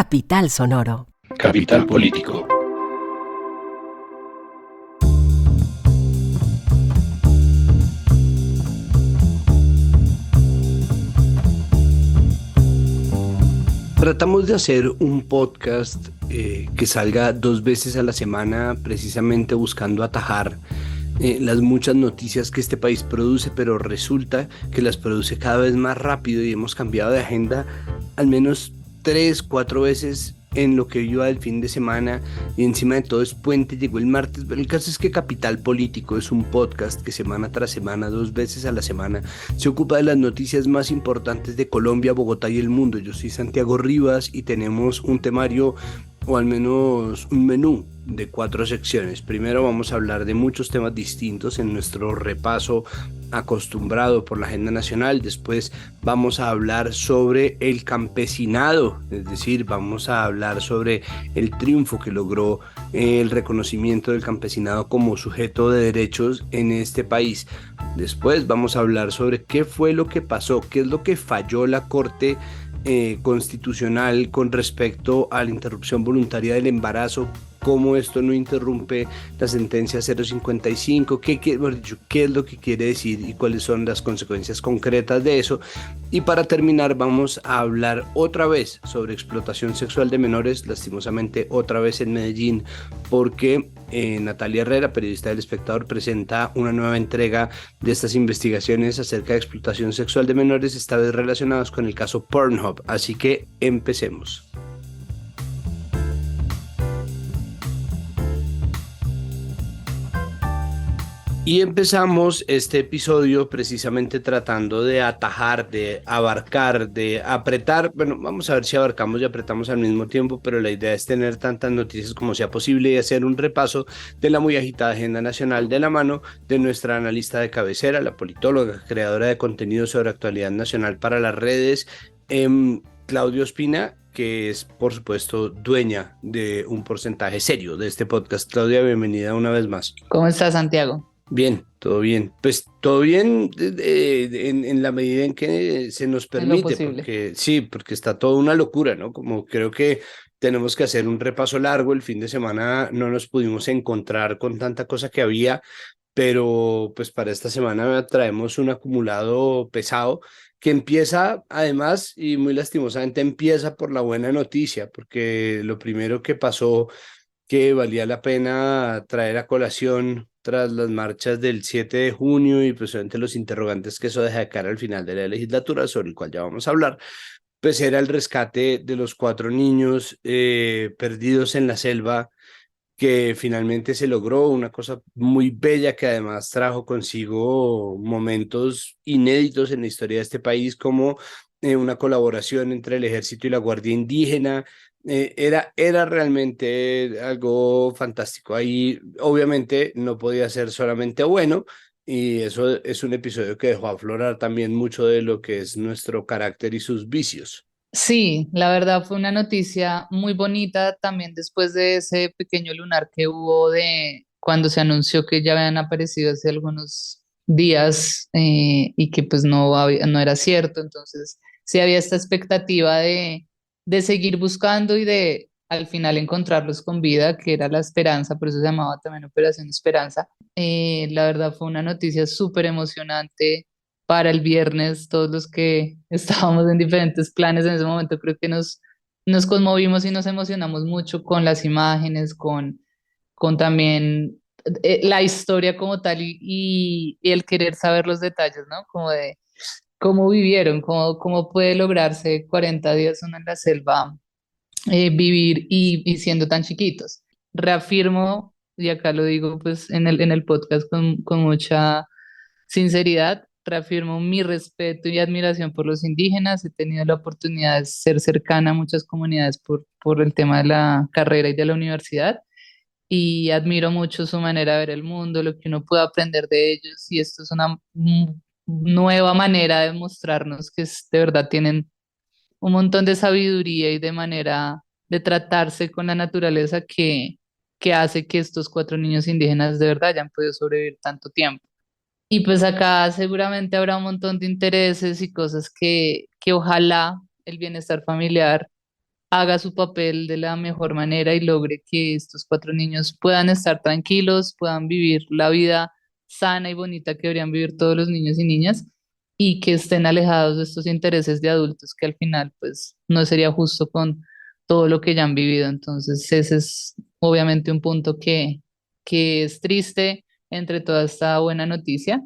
Capital Sonoro. Capital Político. Tratamos de hacer un podcast que salga 2 veces a la semana, precisamente buscando atajar las muchas noticias que este país produce, pero resulta que las produce cada vez más rápido y hemos cambiado de agenda al menos 3, 4 veces en lo que iba del fin de semana, y encima de todo es puente, llegó el martes. Pero el caso es que Capital Político es un podcast que semana tras semana, 2 veces a la semana, se ocupa de las noticias más importantes de Colombia, Bogotá y el mundo. Yo soy Santiago Rivas y tenemos un temario, o al menos un menú de 4 secciones. Primero vamos a hablar de muchos temas distintos en nuestro repaso acostumbrado por la agenda nacional. Después vamos a hablar sobre el campesinado, es decir, vamos a hablar sobre el triunfo que logró el reconocimiento del campesinado como sujeto de derechos en este país. Después vamos a hablar sobre qué fue lo que pasó, qué es lo que falló la Corte constitucional con respecto a la interrupción voluntaria del embarazo, cómo esto no interrumpe la sentencia 055, qué es lo que quiere decir y cuáles son las consecuencias concretas de eso. Y para terminar vamos a hablar otra vez sobre explotación sexual de menores, lastimosamente otra vez en Medellín, porque Natalia Herrera, periodista del Espectador, presenta una nueva entrega de estas investigaciones acerca de explotación sexual de menores, esta vez relacionados con el caso Pornhub. Así que empecemos. Y empezamos este episodio precisamente tratando de atajar, de abarcar, de apretar. Bueno, vamos a ver si abarcamos y apretamos al mismo tiempo, pero la idea es tener tantas noticias como sea posible y hacer un repaso de la muy agitada agenda nacional de la mano de nuestra analista de cabecera, la politóloga, creadora de contenido sobre actualidad nacional para las redes, Claudia Ospina, que es, por supuesto, dueña de un porcentaje serio de este podcast. Claudia, bienvenida una vez más. ¿Cómo estás, Santiago? Bien, todo bien. Pues todo bien en la medida en que se nos permite, porque sí, porque está toda una locura, ¿no? Como creo que tenemos que hacer un repaso largo. El fin de semana no nos pudimos encontrar con tanta cosa que había, pero pues para esta semana traemos un acumulado pesado que empieza además, y muy lastimosamente empieza por la buena noticia, porque lo primero que pasó que valía la pena traer a colación tras las marchas del 7 de junio y precisamente los interrogantes que eso deja de cara al final de la legislatura, sobre el cual ya vamos a hablar, pues era el rescate de los 4 niños perdidos en la selva, que finalmente se logró, una cosa muy bella que además trajo consigo momentos inéditos en la historia de este país, como una colaboración entre el ejército y la Guardia Indígena. Era realmente algo fantástico. Ahí obviamente no podía ser solamente bueno, y eso es un episodio que dejó aflorar también mucho de lo que es nuestro carácter y sus vicios. Sí, la verdad fue una noticia muy bonita también después de ese pequeño lunar que hubo de cuando se anunció que ya habían aparecido hace algunos días y que pues no era cierto. Entonces sí había esta expectativa de seguir buscando y de al final encontrarlos con vida, que era la esperanza, por eso se llamaba también Operación Esperanza. La verdad fue una noticia súper emocionante para el viernes. Todos los que estábamos en diferentes planes en ese momento, creo que nos conmovimos y nos emocionamos mucho con las imágenes, con también la historia como tal y el querer saber los detalles, ¿no? Como de cómo vivieron, cómo puede lograrse 40 días uno en la selva, vivir y siendo tan chiquitos. Reafirmo, y acá lo digo pues en el podcast con mucha sinceridad, reafirmo mi respeto y admiración por los indígenas. He tenido la oportunidad de ser cercana a muchas comunidades por el tema de la carrera y de la universidad y admiro mucho su manera de ver el mundo, lo que uno puede aprender de ellos, y esto es una nueva manera de mostrarnos que de verdad tienen un montón de sabiduría y de manera de tratarse con la naturaleza que hace que estos 4 niños indígenas de verdad hayan podido sobrevivir tanto tiempo. Y pues acá seguramente habrá un montón de intereses y cosas que ojalá el bienestar familiar haga su papel de la mejor manera y logre que estos 4 niños puedan estar tranquilos, puedan vivir la vida sana y bonita que deberían vivir todos los niños y niñas y que estén alejados de estos intereses de adultos que al final pues no sería justo con todo lo que ya han vivido. Entonces ese es obviamente un punto que es triste entre toda esta buena noticia.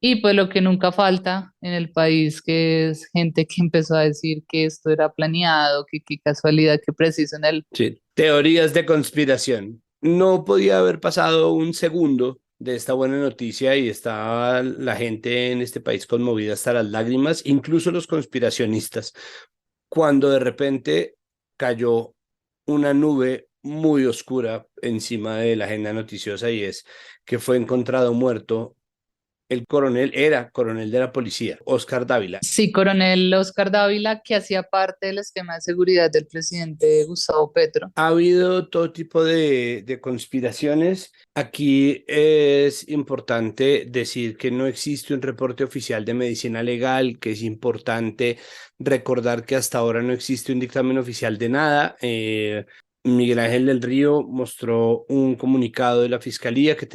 Y pues lo que nunca falta en el país, que es gente que empezó a decir que esto era planeado, que qué casualidad, que preciso en el... Sí, teorías de conspiración. No podía haber pasado un segundo de esta buena noticia y estaba la gente en este país conmovida hasta las lágrimas, incluso los conspiracionistas, cuando de repente cayó una nube muy oscura encima de la agenda noticiosa y es que fue encontrado muerto el coronel, era coronel de la policía, Oscar Dávila. Sí, coronel Oscar Dávila, que hacía parte del esquema de seguridad del presidente Gustavo Petro. Ha habido todo tipo de conspiraciones. Aquí es importante decir que no existe un reporte oficial de medicina legal, que es importante recordar que hasta ahora no existe un dictamen oficial de nada. Miguel Ángel del Río mostró un comunicado de la fiscalía que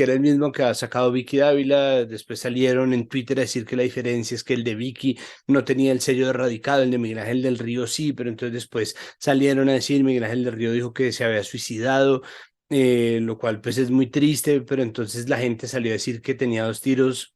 era el mismo que ha sacado Vicky Dávila. Después salieron en Twitter a decir que la diferencia es que el de Vicky no tenía el sello de radicado, el de Miguel Ángel del Río sí, pero entonces después salieron a decir, Miguel Ángel del Río dijo que se había suicidado, lo cual pues es muy triste, pero entonces la gente salió a decir que tenía 2 tiros.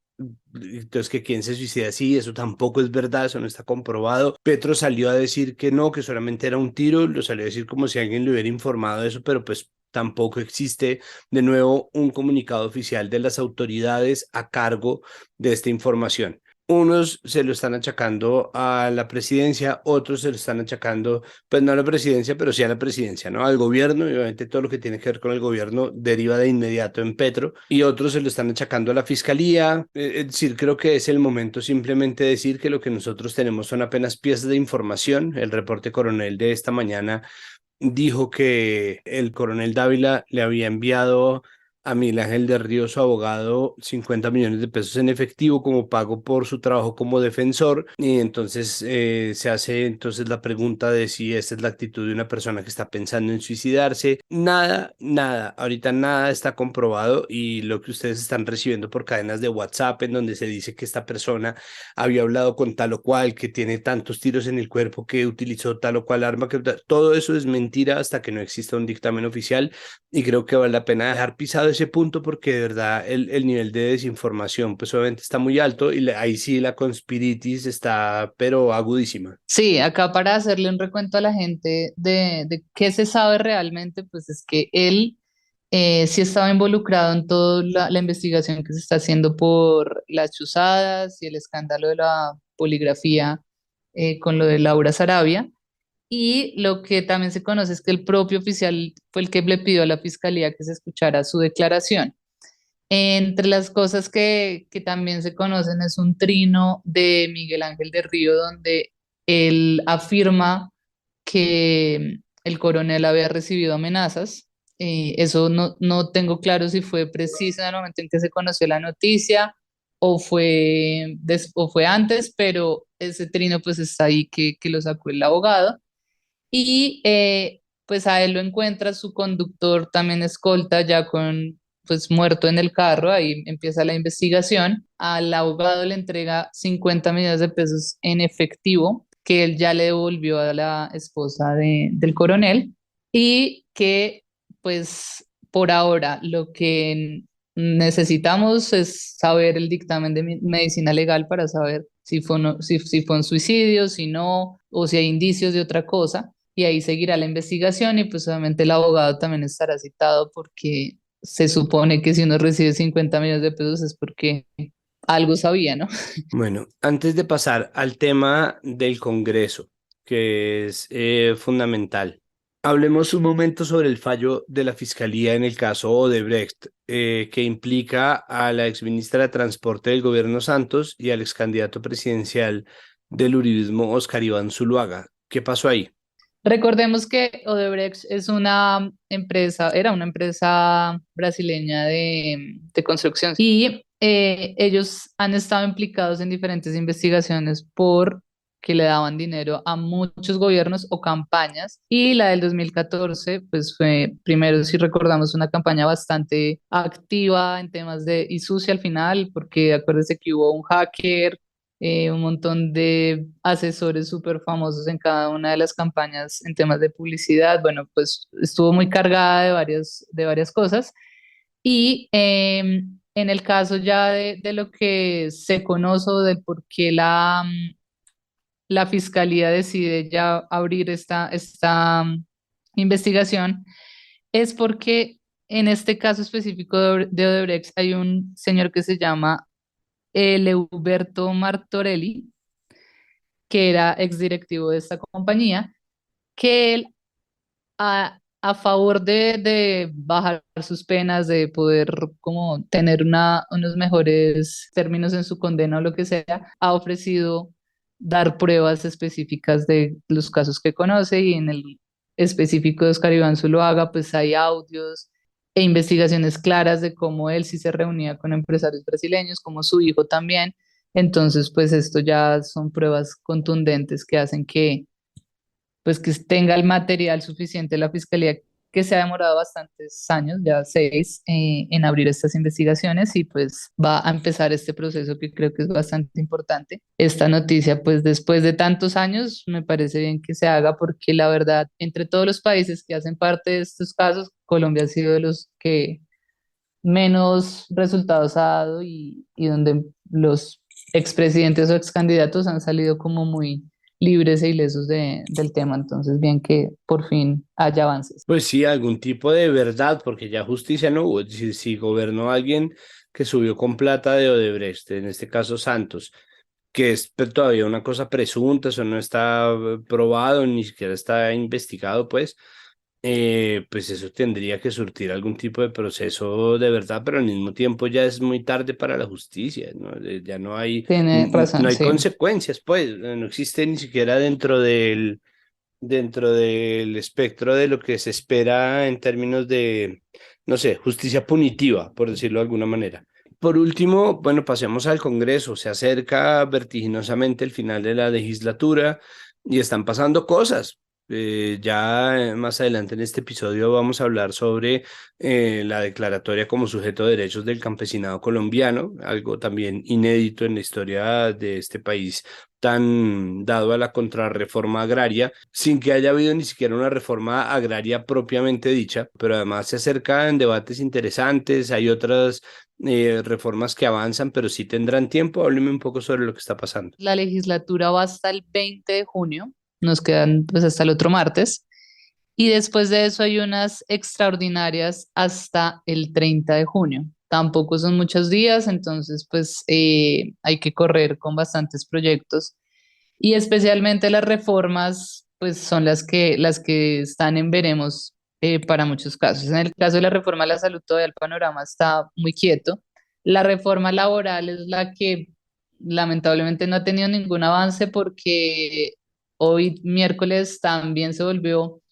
Entonces, que quién se suicida así, eso tampoco es verdad, eso no está comprobado. Petro salió a decir que no, que solamente era un tiro, lo salió a decir como si alguien le hubiera informado de eso, pero pues tampoco existe de nuevo un comunicado oficial de las autoridades a cargo de esta información. Unos se lo están achacando a la presidencia, otros se lo están achacando, pues no a la presidencia, pero sí a la presidencia, ¿no? Al gobierno, y obviamente todo lo que tiene que ver con el gobierno deriva de inmediato en Petro, y otros se lo están achacando a la fiscalía. Es decir, creo que es el momento simplemente de decir que lo que nosotros tenemos son apenas piezas de información. El reporte coronel de esta mañana dijo que el coronel Dávila le había enviado a Miguel Ángel de Río, su abogado, 50 millones de pesos en efectivo como pago por su trabajo como defensor. Y entonces se hace entonces la pregunta de si esta es la actitud de una persona que está pensando en suicidarse. Nada, ahorita nada está comprobado y lo que ustedes están recibiendo por cadenas de WhatsApp en donde se dice que esta persona había hablado con tal o cual, que tiene tantos tiros en el cuerpo, que utilizó tal o cual arma, que todo eso es mentira hasta que no exista un dictamen oficial y creo que vale la pena dejar pisado ese punto porque de verdad el nivel de desinformación pues obviamente está muy alto y ahí sí la conspiritis está pero agudísima. Sí, acá para hacerle un recuento a la gente de qué se sabe realmente, pues es que él sí estaba involucrado en toda la investigación que se está haciendo por las chuzadas y el escándalo de la poligrafía con lo de Laura Sarabia. Y lo que también se conoce es que el propio oficial fue el que le pidió a la fiscalía que se escuchara su declaración. Entre las cosas que también se conocen es un trino de Miguel Ángel de Río donde él afirma que el coronel había recibido amenazas. Eso no tengo claro si fue preciso en el momento en que se conoció la noticia o fue antes, pero ese trino pues está ahí que lo sacó el abogado. Y pues a él lo encuentra su conductor también escolta ya con pues muerto en el carro, ahí empieza la investigación. Al abogado le entrega 50 millones de pesos en efectivo que él ya le devolvió a la esposa del coronel y que pues por ahora lo que necesitamos es saber el dictamen de medicina legal para saber si fue, si fue un suicidio, si no, o si hay indicios de otra cosa y ahí seguirá la investigación y pues obviamente el abogado también estará citado porque se supone que si uno recibe 50 millones de pesos es porque algo sabía, ¿no? Bueno, antes de pasar al tema del Congreso, que es fundamental, hablemos un momento sobre el fallo de la Fiscalía en el caso Odebrecht, que implica a la exministra de Transporte del gobierno Santos y al excandidato presidencial del uribismo, Oscar Iván Zuluaga. ¿Qué pasó ahí? Recordemos que Odebrecht es una empresa, era una empresa brasileña de construcción y ellos han estado implicados en diferentes investigaciones porque que le daban dinero a muchos gobiernos o campañas. Y la del 2014, pues fue, primero, si recordamos, una campaña bastante activa en temas de, y sucia al final, porque acuérdese que hubo un hacker, un montón de asesores súper famosos en cada una de las campañas en temas de publicidad. Bueno, pues estuvo muy cargada de varias cosas. Y en el caso ya de lo que se conoce o de por qué la fiscalía decide ya abrir esta investigación, es porque en este caso específico de Odebrecht hay un señor que se llama Leuberto Martorelli, que era exdirectivo de esta compañía, que él a favor de bajar sus penas, de poder como tener unos mejores términos en su condena o lo que sea, ha ofrecido dar pruebas específicas de los casos que conoce y en el específico de Oscar Iván Zuluaga, pues hay audios e investigaciones claras de cómo él sí se reunía con empresarios brasileños, como su hijo también. Entonces, pues esto ya son pruebas contundentes que hacen que pues que tenga el material suficiente la fiscalía, que se ha demorado bastantes años, ya 6, en abrir estas investigaciones y pues va a empezar este proceso que creo que es bastante importante. Esta noticia, pues después de tantos años, me parece bien que se haga porque la verdad, entre todos los países que hacen parte de estos casos, Colombia ha sido de los que menos resultados ha dado y donde los expresidentes o excandidatos han salido como muy libres e ilesos del tema. Entonces, bien que por fin haya avances. Pues sí, algún tipo de verdad, porque ya justicia no hubo. Si gobernó alguien que subió con plata de Odebrecht, en este caso Santos, que es todavía una cosa presunta, eso no está probado, ni siquiera está investigado, pues eso tendría que surtir algún tipo de proceso de verdad, pero al mismo tiempo ya es muy tarde para la justicia, ¿no? Ya no hay, Tiene no razón, hay sí. consecuencias, pues, no existe ni siquiera dentro del espectro de lo que se espera en términos de, no sé, justicia punitiva, por decirlo de alguna manera. Por último, bueno, pasemos al Congreso. Se acerca vertiginosamente el final de la legislatura y están pasando cosas. Ya más adelante en este episodio vamos a hablar sobre la declaratoria como sujeto de derechos del campesinado colombiano, algo también inédito en la historia de este país tan dado a la contrarreforma agraria, sin que haya habido ni siquiera una reforma agraria propiamente dicha, pero además se acercan debates interesantes, hay otras reformas que avanzan, pero sí tendrán tiempo. Hábleme un poco sobre lo que está pasando. La legislatura va hasta el 20 de junio, nos quedan pues hasta el otro martes, y después de eso hay unas extraordinarias hasta el 30 de junio. Tampoco son muchos días, entonces pues hay que correr con bastantes proyectos y especialmente las reformas pues son las que están en veremos para muchos casos. En el caso de la reforma a la salud todavía el panorama está muy quieto. La reforma laboral es la que lamentablemente no ha tenido ningún avance porque hoy miércoles también se volvió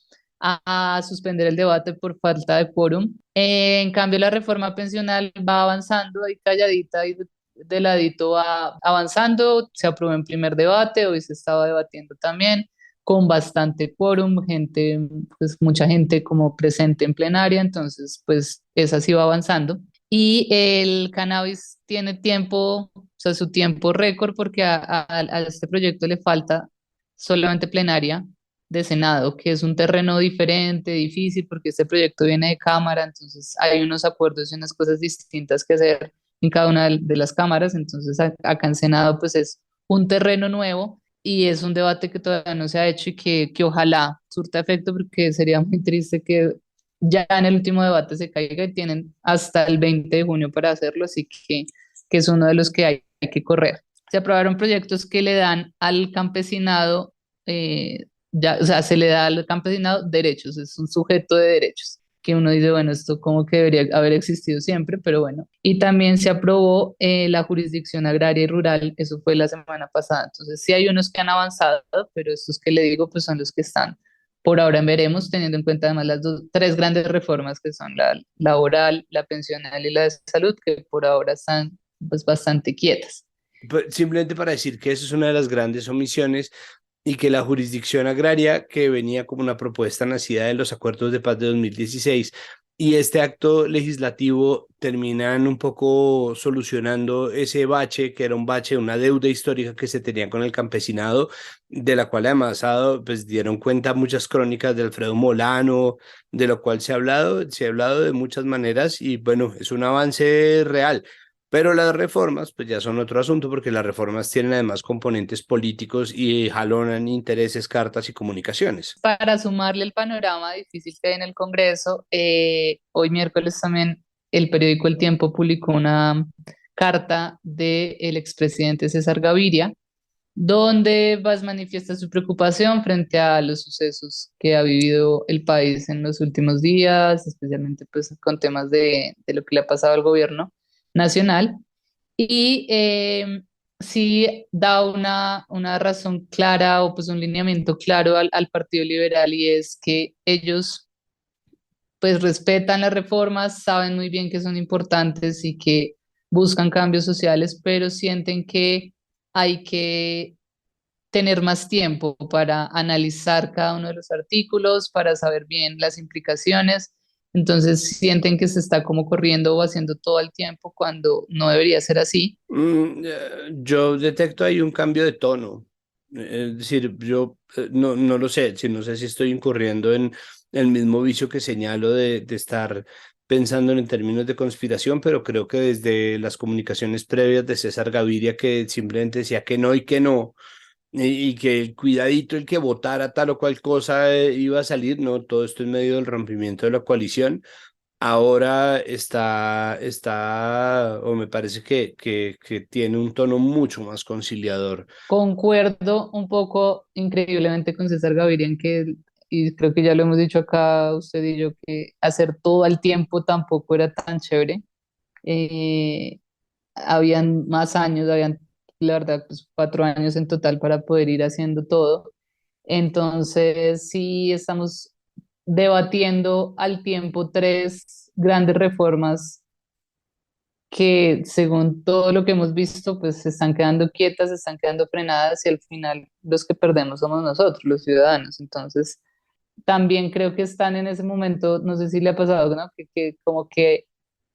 a suspender el debate por falta de quórum. En cambio, la reforma pensional va avanzando ahí calladita y de ladito va avanzando. Se aprobó en primer debate, hoy se estaba debatiendo también con bastante quórum, gente, pues mucha gente como presente en plenaria, entonces pues esa sí va avanzando. Y el cannabis tiene tiempo, o sea, su tiempo récord porque a este proyecto le falta solamente plenaria de Senado, que es un terreno diferente, difícil, porque este proyecto viene de Cámara, entonces hay unos acuerdos y unas cosas distintas que hacer en cada una de las cámaras, entonces acá en Senado pues es un terreno nuevo y es un debate que todavía no se ha hecho y que ojalá surta efecto porque sería muy triste que ya en el último debate se caiga y tienen hasta el 20 de junio para hacerlo, así que es uno de los que hay que correr. Se aprobaron proyectos que le dan al campesinado ya, o sea, se le da al campesinado derechos, es un sujeto de derechos, que uno dice, bueno, esto como que debería haber existido siempre, pero bueno. Y también se aprobó la jurisdicción agraria y rural, eso fue la semana pasada. Entonces, sí hay unos que han avanzado, pero estos que le digo, pues son los que están por ahora en veremos, teniendo en cuenta además las tres grandes reformas que son la laboral, la pensional y la de salud, que por ahora están pues bastante quietas. simplemente para decir que eso es una de las grandes omisiones y que la jurisdicción agraria, que venía como una propuesta nacida de los acuerdos de paz de 2016, y este acto legislativo terminan un poco solucionando ese bache, que era un bache, una deuda histórica que se tenía con el campesinado, de la cual además pues dieron cuenta muchas crónicas de Alfredo Molano, de lo cual se ha hablado de muchas maneras y bueno, es un avance real. Pero las reformas, pues ya son otro asunto, porque las reformas tienen además componentes políticos y jalonan intereses, cartas y comunicaciones. Para sumarle el panorama difícil que hay en el Congreso, hoy miércoles también el periódico El Tiempo publicó una carta del expresidente César Gaviria, donde más manifiesta su preocupación frente a los sucesos que ha vivido el país en los últimos días, especialmente pues con temas de lo que le ha pasado al gobierno nacional. Y sí da una razón clara o pues un lineamiento claro al Partido Liberal, y es que ellos pues respetan las reformas, saben muy bien que son importantes y que buscan cambios sociales, pero sienten que hay que tener más tiempo para analizar cada uno de los artículos, para saber bien las implicaciones. Entonces sienten que se está como corriendo o haciendo todo el tiempo cuando no debería ser así. Yo detecto ahí un cambio de tono. Es decir, yo no lo sé, no sé si estoy incurriendo en el mismo vicio que señalo de estar pensando en términos de conspiración, pero creo que desde las comunicaciones previas de César Gaviria, que simplemente decía que no y que no, y que el cuidadito, el que votara tal o cual cosa iba a salir, no, todo esto en medio del rompimiento de la coalición. Ahora o me parece que tiene un tono mucho más conciliador. Concuerdo un poco increíblemente con César Gaviria en que, y creo que ya lo hemos dicho acá usted y yo, que hacer todo al tiempo tampoco era tan chévere. Eh, Habían más años, habían, la verdad, pues 4 años en total para poder ir haciendo todo. Entonces, sí estamos debatiendo al tiempo tres grandes reformas que, según todo lo que hemos visto, pues se están quedando quietas, se están quedando frenadas, y al final los que perdemos somos nosotros, los ciudadanos. Entonces, también creo que están en ese momento, no sé si le ha pasado, ¿no? Que como que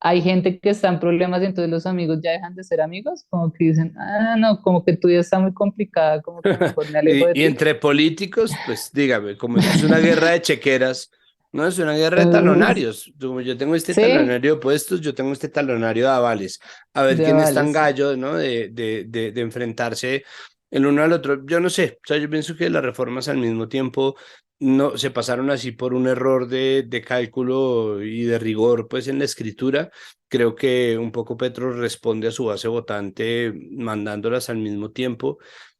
hay gente que está en problemas y entonces los amigos ya dejan de ser amigos, como que dicen, ah, no, como que tu vida está muy complicada, como que mejor me alejo de Y ti. entre políticos, pues dígame, como esto es una guerra de chequeras, no es una guerra de Entonces, talonarios. Como yo tengo este sí, talonario de puestos, yo tengo este talonario de avales. A ver de quién es tan avales. gallo, ¿no? De enfrentarse el uno al otro. Yo no sé, o sea, yo pienso que las reformas al mismo tiempo no se pasaron así por un error de cálculo y de rigor, pues en la escritura. Creo que un poco Petro responde a su base votante mandándolas al mismo tiempo,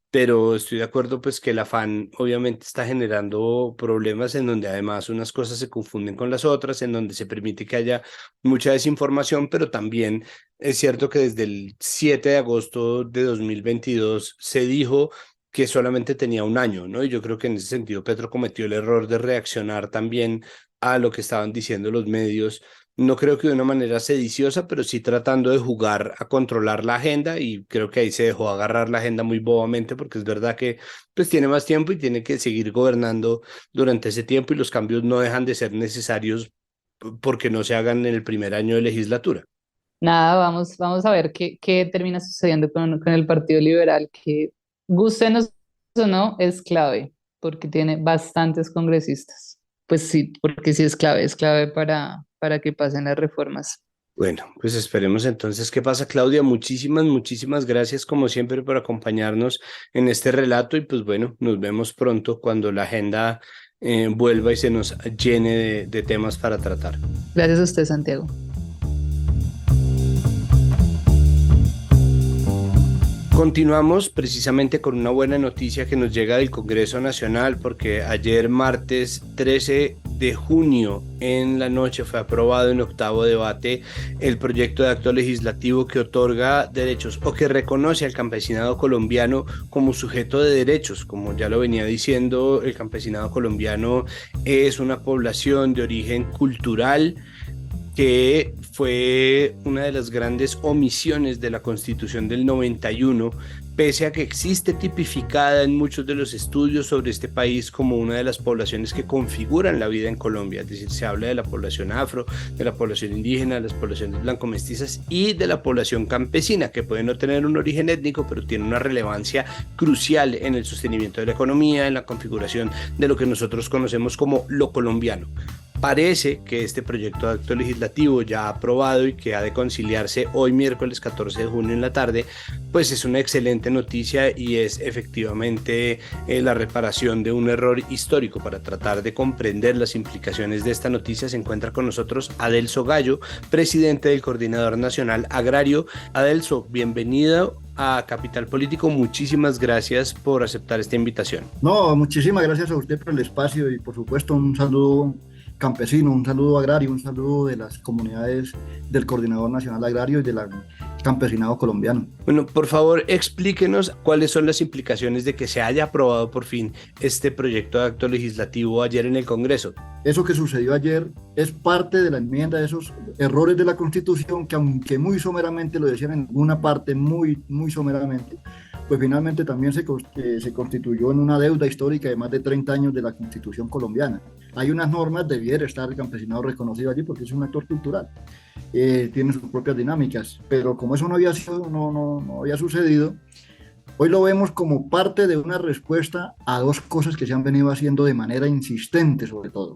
pero estoy de acuerdo pues que el afán obviamente está generando problemas en donde además unas cosas se confunden con las otras, en donde se permite que haya mucha desinformación, pero también es cierto que desde el 7 de agosto de 2022 se dijo que solamente tenía un año, ¿no? Y yo creo que en ese sentido Petro cometió el error de reaccionar también a lo que estaban diciendo los medios, no creo que de una manera sediciosa, pero sí tratando de jugar a controlar la agenda, y creo que ahí se dejó agarrar la agenda muy bobamente, porque es verdad que pues tiene más tiempo y tiene que seguir gobernando durante ese tiempo, y los cambios no dejan de ser necesarios porque no se hagan en el primer año de legislatura. Nada, vamos a ver qué termina sucediendo con el Partido Liberal, que gustenos o no, es clave, porque tiene bastantes congresistas. Pues sí, porque sí es clave para que pasen las reformas. Bueno, pues esperemos entonces qué pasa, Claudia. Muchísimas gracias como siempre por acompañarnos en este relato, y pues bueno, nos vemos pronto cuando la agenda vuelva y se nos llene de temas para tratar. Gracias a usted, Santiago. Continuamos precisamente con una buena noticia que nos llega del Congreso Nacional, porque ayer martes 13 de junio en la noche fue aprobado en octavo debate el proyecto de acto legislativo que otorga derechos o que reconoce al campesinado colombiano como sujeto de derechos. Como ya lo venía diciendo, el campesinado colombiano es una población de origen cultural que fue una de las grandes omisiones de la Constitución del 91, pese a que existe tipificada en muchos de los estudios sobre este país como una de las poblaciones que configuran la vida en Colombia. Es decir, se habla de la población afro, de la población indígena, de las poblaciones blanco-mestizas y de la población campesina, que puede no tener un origen étnico, pero tiene una relevancia crucial en el sostenimiento de la economía, en la configuración de lo que nosotros conocemos como lo colombiano. Parece que este proyecto de acto legislativo ya aprobado y que ha de conciliarse hoy miércoles 14 de junio en la tarde, pues es una excelente noticia y es efectivamente la reparación de un error histórico. Para tratar de comprender las implicaciones de esta noticia se encuentra con nosotros Adelso Gallo, presidente del Coordinador Nacional Agrario. Adelso, bienvenido a Capital Político. Muchísimas gracias por aceptar esta invitación. No, muchísimas gracias a usted por el espacio y por supuesto un saludo campesino, un saludo agrario, un saludo de las comunidades del Coordinador Nacional Agrario y del campesinado colombiano. Bueno, por favor, explíquenos cuáles son las implicaciones de que se haya aprobado por fin este proyecto de acto legislativo ayer en el Congreso. Eso que sucedió ayer es parte de la enmienda de esos errores de la Constitución que, aunque muy someramente lo decían en alguna parte, muy someramente, pues finalmente también se constituyó en una deuda histórica de más de 30 años de la Constitución colombiana. Hay unas normas, debiera estar el campesinado reconocido allí porque es un actor cultural, tiene sus propias dinámicas, pero como eso no había sucedido, hoy lo vemos como parte de una respuesta a dos cosas que se han venido haciendo de manera insistente sobre todo.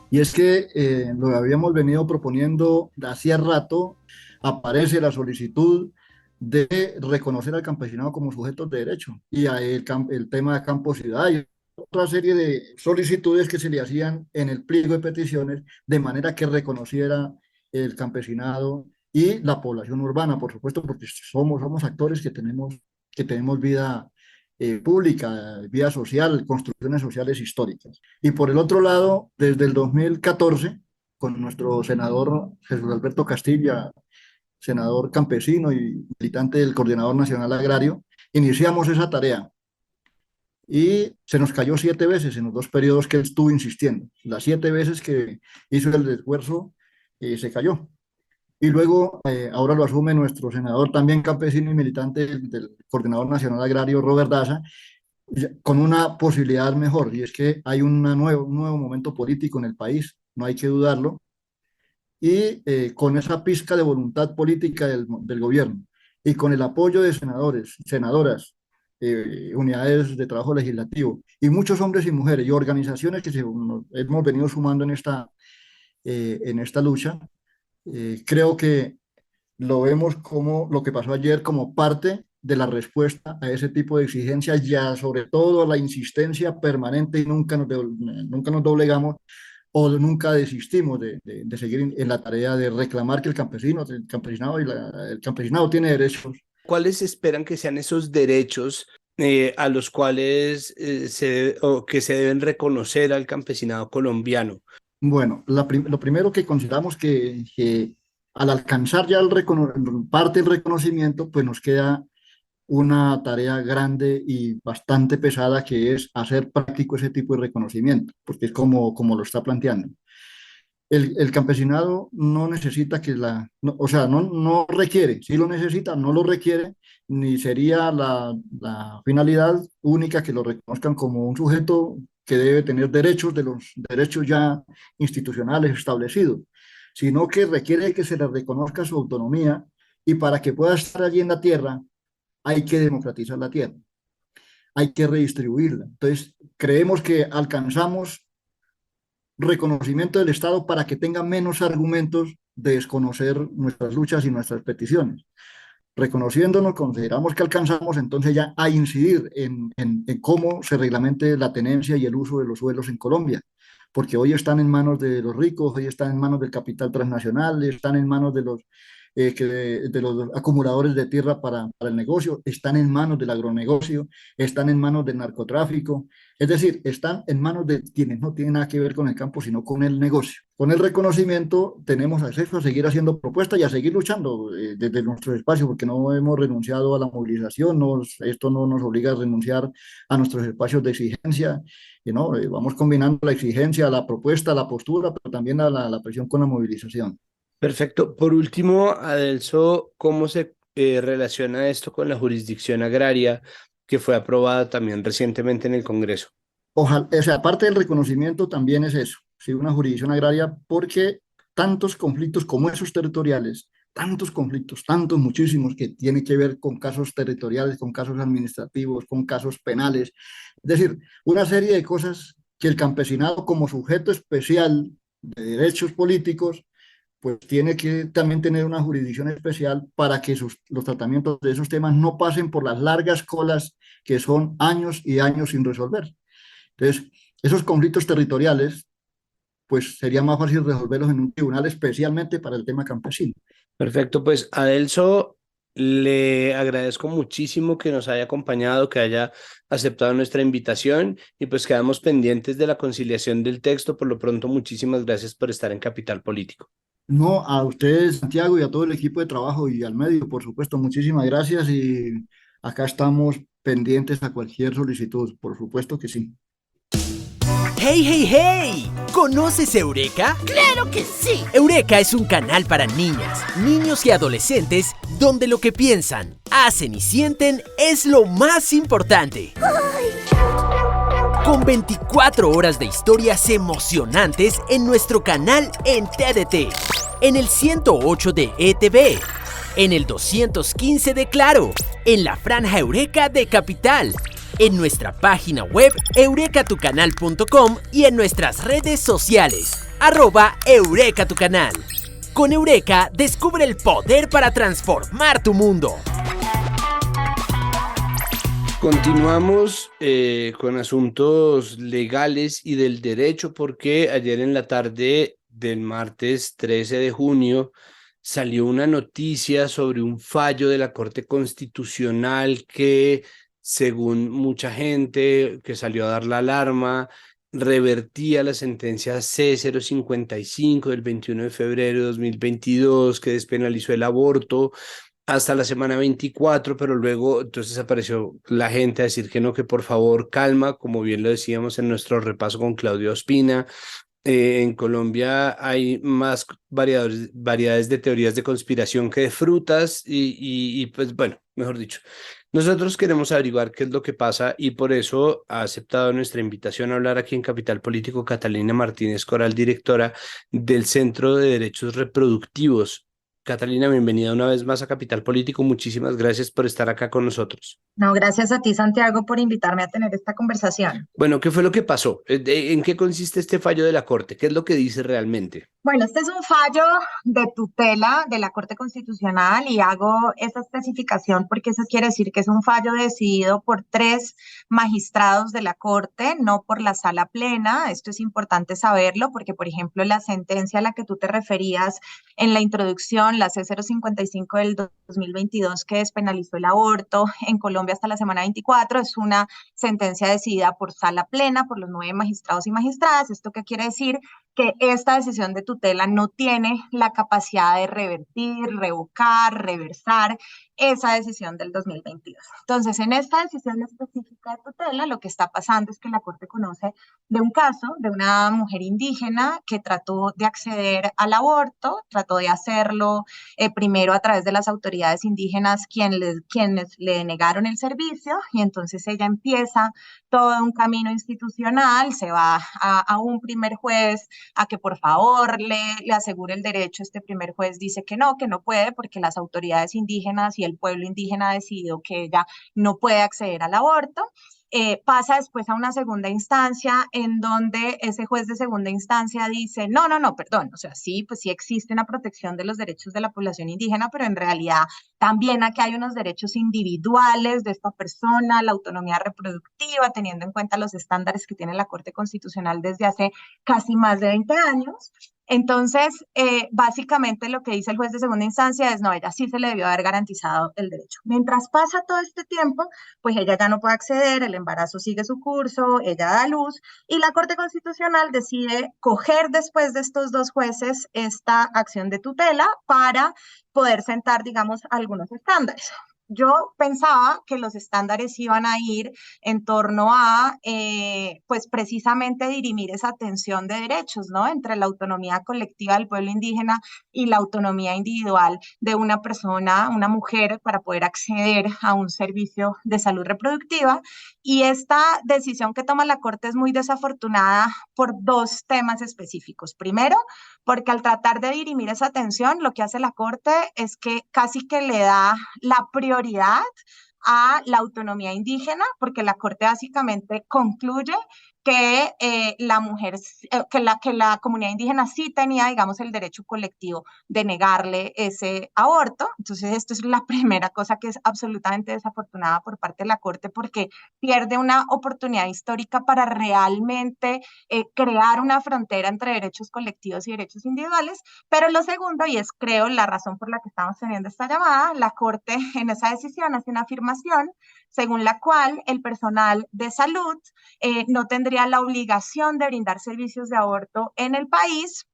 Y es que lo habíamos venido proponiendo de hacía rato, aparece la solicitud de reconocer al campesinado como sujeto de derecho y el tema de campo ciudad y otra serie de solicitudes que se le hacían en el pliego de peticiones de manera que reconociera el campesinado y la población urbana, por supuesto, porque somos actores que tenemos vida pública, vida social, construcciones sociales históricas. Y por el otro lado, desde el 2014, con nuestro senador Jesús Alberto Castilla, senador campesino y militante del Coordinador Nacional Agrario, iniciamos esa tarea. Y se nos cayó 7 veces en los 2 periodos que él estuvo insistiendo. Las 7 veces que hizo el esfuerzo, se cayó. Y luego, ahora lo asume nuestro senador también campesino y militante del Coordinador Nacional Agrario, Robert Daza, con una posibilidad mejor, y es que hay un nuevo momento político en el país, no hay que dudarlo, y con esa pizca de voluntad política del gobierno y con el apoyo de senadores, senadoras, unidades de trabajo legislativo y muchos hombres y mujeres y organizaciones que hemos venido sumando en esta lucha, creo que lo vemos como lo que pasó ayer como parte de la respuesta a ese tipo de exigencias, ya sobre todo a la insistencia permanente y nunca nos doblegamos o nunca desistimos de seguir en la tarea de reclamar que el campesinado tiene derechos. ¿Cuáles esperan que sean esos derechos a los cuales que se deben reconocer al campesinado colombiano? Bueno, lo primero que consideramos que al alcanzar ya parte del reconocimiento, pues nos queda una tarea grande y bastante pesada que es hacer práctico ese tipo de reconocimiento, porque es como lo está planteando. El campesinado no necesita no requiere, si lo necesita, no lo requiere, ni sería la finalidad única que lo reconozcan como un sujeto que debe tener derechos de los derechos ya institucionales establecidos, sino que requiere que se le reconozca su autonomía y para que pueda estar allí en la tierra hay que democratizar la tierra, hay que redistribuirla. Entonces, creemos que alcanzamos reconocimiento del Estado para que tenga menos argumentos de desconocer nuestras luchas y nuestras peticiones. Reconociéndonos, consideramos que alcanzamos entonces ya a incidir en cómo se reglamente la tenencia y el uso de los suelos en Colombia, porque hoy están en manos de los ricos, hoy están en manos del capital transnacional, están en manos de los acumuladores de tierra para el negocio, están en manos del agronegocio, están en manos del narcotráfico, es decir, están en manos de quienes no tienen nada que ver con el campo, sino con el negocio. Con el reconocimiento tenemos acceso a seguir haciendo propuestas y a seguir luchando desde nuestros espacios, porque no hemos renunciado a la movilización, esto no nos obliga a renunciar a nuestros espacios de exigencia, vamos combinando la exigencia, la propuesta, la postura, pero también a la presión con la movilización. Perfecto. Por último, Adelso, ¿cómo se relaciona esto con la jurisdicción agraria que fue aprobada también recientemente en el Congreso? Ojalá, o sea, aparte del reconocimiento también es eso, ¿sí? Una jurisdicción agraria, porque tantos conflictos como esos territoriales, tantos conflictos, tantos, muchísimos, que tienen que ver con casos territoriales, con casos administrativos, con casos penales, es decir, una serie de cosas que el campesinado como sujeto especial de derechos políticos, pues tiene que también tener una jurisdicción especial para que los tratamientos de esos temas no pasen por las largas colas que son años y años sin resolver. Entonces, esos conflictos territoriales, pues sería más fácil resolverlos en un tribunal especialmente para el tema campesino. Perfecto, pues Adelso, le agradezco muchísimo que nos haya acompañado, que haya aceptado nuestra invitación y pues quedamos pendientes de la conciliación del texto. Por lo pronto, muchísimas gracias por estar en Capital Político. No, a ustedes, Santiago, y a todo el equipo de trabajo y al medio, por supuesto, muchísimas gracias y acá estamos pendientes a cualquier solicitud, por supuesto que sí. ¡Hey, hey, hey! ¿Conoces Eureka? ¡Claro que sí! Eureka es un canal para niñas, niños y adolescentes donde lo que piensan, hacen y sienten es lo más importante. Con 24 horas de historias emocionantes en nuestro canal en TDT, en el 108 de ETV, en el 215 de Claro, en la franja Eureka de Capital, en nuestra página web eurekatucanal.com y en nuestras redes sociales, @EurekaTuCanal. Con Eureka, descubre el poder para transformar tu mundo. Continuamos con asuntos legales y del derecho porque ayer en la tarde del martes 13 de junio salió una noticia sobre un fallo de la Corte Constitucional que, según mucha gente que salió a dar la alarma, revertía la sentencia C-055 del 21 de febrero de 2022 que despenalizó el aborto hasta la semana 24, pero luego entonces apareció la gente a decir que no, que por favor calma, como bien lo decíamos en nuestro repaso con Claudio Ospina. En Colombia hay más variedades de teorías de conspiración que de frutas y pues bueno, mejor dicho, nosotros queremos averiguar qué es lo que pasa y por eso ha aceptado nuestra invitación a hablar aquí en Capital Político Catalina Martínez Coral, directora del Centro de Derechos Reproductivos. Catalina, bienvenida una vez más a Capital Político. Muchísimas gracias por estar acá con nosotros. No, gracias a ti, Santiago, por invitarme a tener esta conversación. Bueno, ¿qué fue lo que pasó? ¿En qué consiste este fallo de la Corte? ¿Qué es lo que dice realmente? Bueno, este es un fallo de tutela de la Corte Constitucional y hago esa especificación porque eso quiere decir que es un fallo decidido por 3 magistrados de la Corte, no por la sala plena. Esto es importante saberlo porque, por ejemplo, la sentencia a la que tú te referías en la introducción, la C-055 del 2022 que despenalizó el aborto en Colombia hasta la semana 24, es una sentencia decidida por sala plena, por los 9 magistrados y magistradas. ¿Esto qué quiere decir? Que esta decisión de tutela no tiene la capacidad de revertir, revocar, reversar esa decisión del 2022. Entonces, en esta decisión específica de tutela, lo que está pasando es que la Corte conoce de un caso de una mujer indígena que trató de acceder al aborto, trató de hacerlo primero a través de las autoridades indígenas quienes le negaron el servicio y entonces ella empieza todo un camino institucional, se va a un primer juez a que por favor le asegure el derecho. Este primer juez dice que no puede porque las autoridades indígenas y el pueblo indígena ha decidido que ella no puede acceder al aborto. Pasa después a una segunda instancia en donde ese juez de segunda instancia dice, perdón, o sea, sí, pues sí existe una protección de los derechos de la población indígena, pero en realidad también aquí hay unos derechos individuales de esta persona, la autonomía reproductiva, teniendo en cuenta los estándares que tiene la Corte Constitucional desde hace casi más de 20 años. Entonces, básicamente lo que dice el juez de segunda instancia es, no, ella sí se le debió haber garantizado el derecho. Mientras pasa todo este tiempo, pues ella ya no puede acceder, el embarazo sigue su curso, ella da luz, y la Corte Constitucional decide coger después de estos 2 jueces esta acción de tutela para poder sentar, digamos, algunos estándares. yo pensaba que los estándares iban a ir en torno a, pues precisamente dirimir esa tensión de derechos, ¿no? Entre la autonomía colectiva del pueblo indígena y la autonomía individual de una persona, una mujer, para poder acceder a un servicio de salud reproductiva. Y esta decisión que toma la Corte es muy desafortunada por dos temas específicos. Primero, porque al tratar de dirimir esa tensión, lo que hace la Corte es que casi que le da la prioridad a la autonomía indígena, porque la Corte básicamente concluye que la mujer, que la comunidad indígena sí tenía, digamos, el derecho colectivo de negarle ese aborto. Entonces, esto es la primera cosa que es absolutamente desafortunada por parte de la Corte, porque pierde una oportunidad histórica para realmente crear una frontera entre derechos colectivos y derechos individuales. Pero lo segundo, y es creo la razón por la que estamos teniendo esta llamada, la Corte en esa decisión hace una afirmación según la cual el personal de salud no tendría la obligación de brindar servicios de aborto en el país,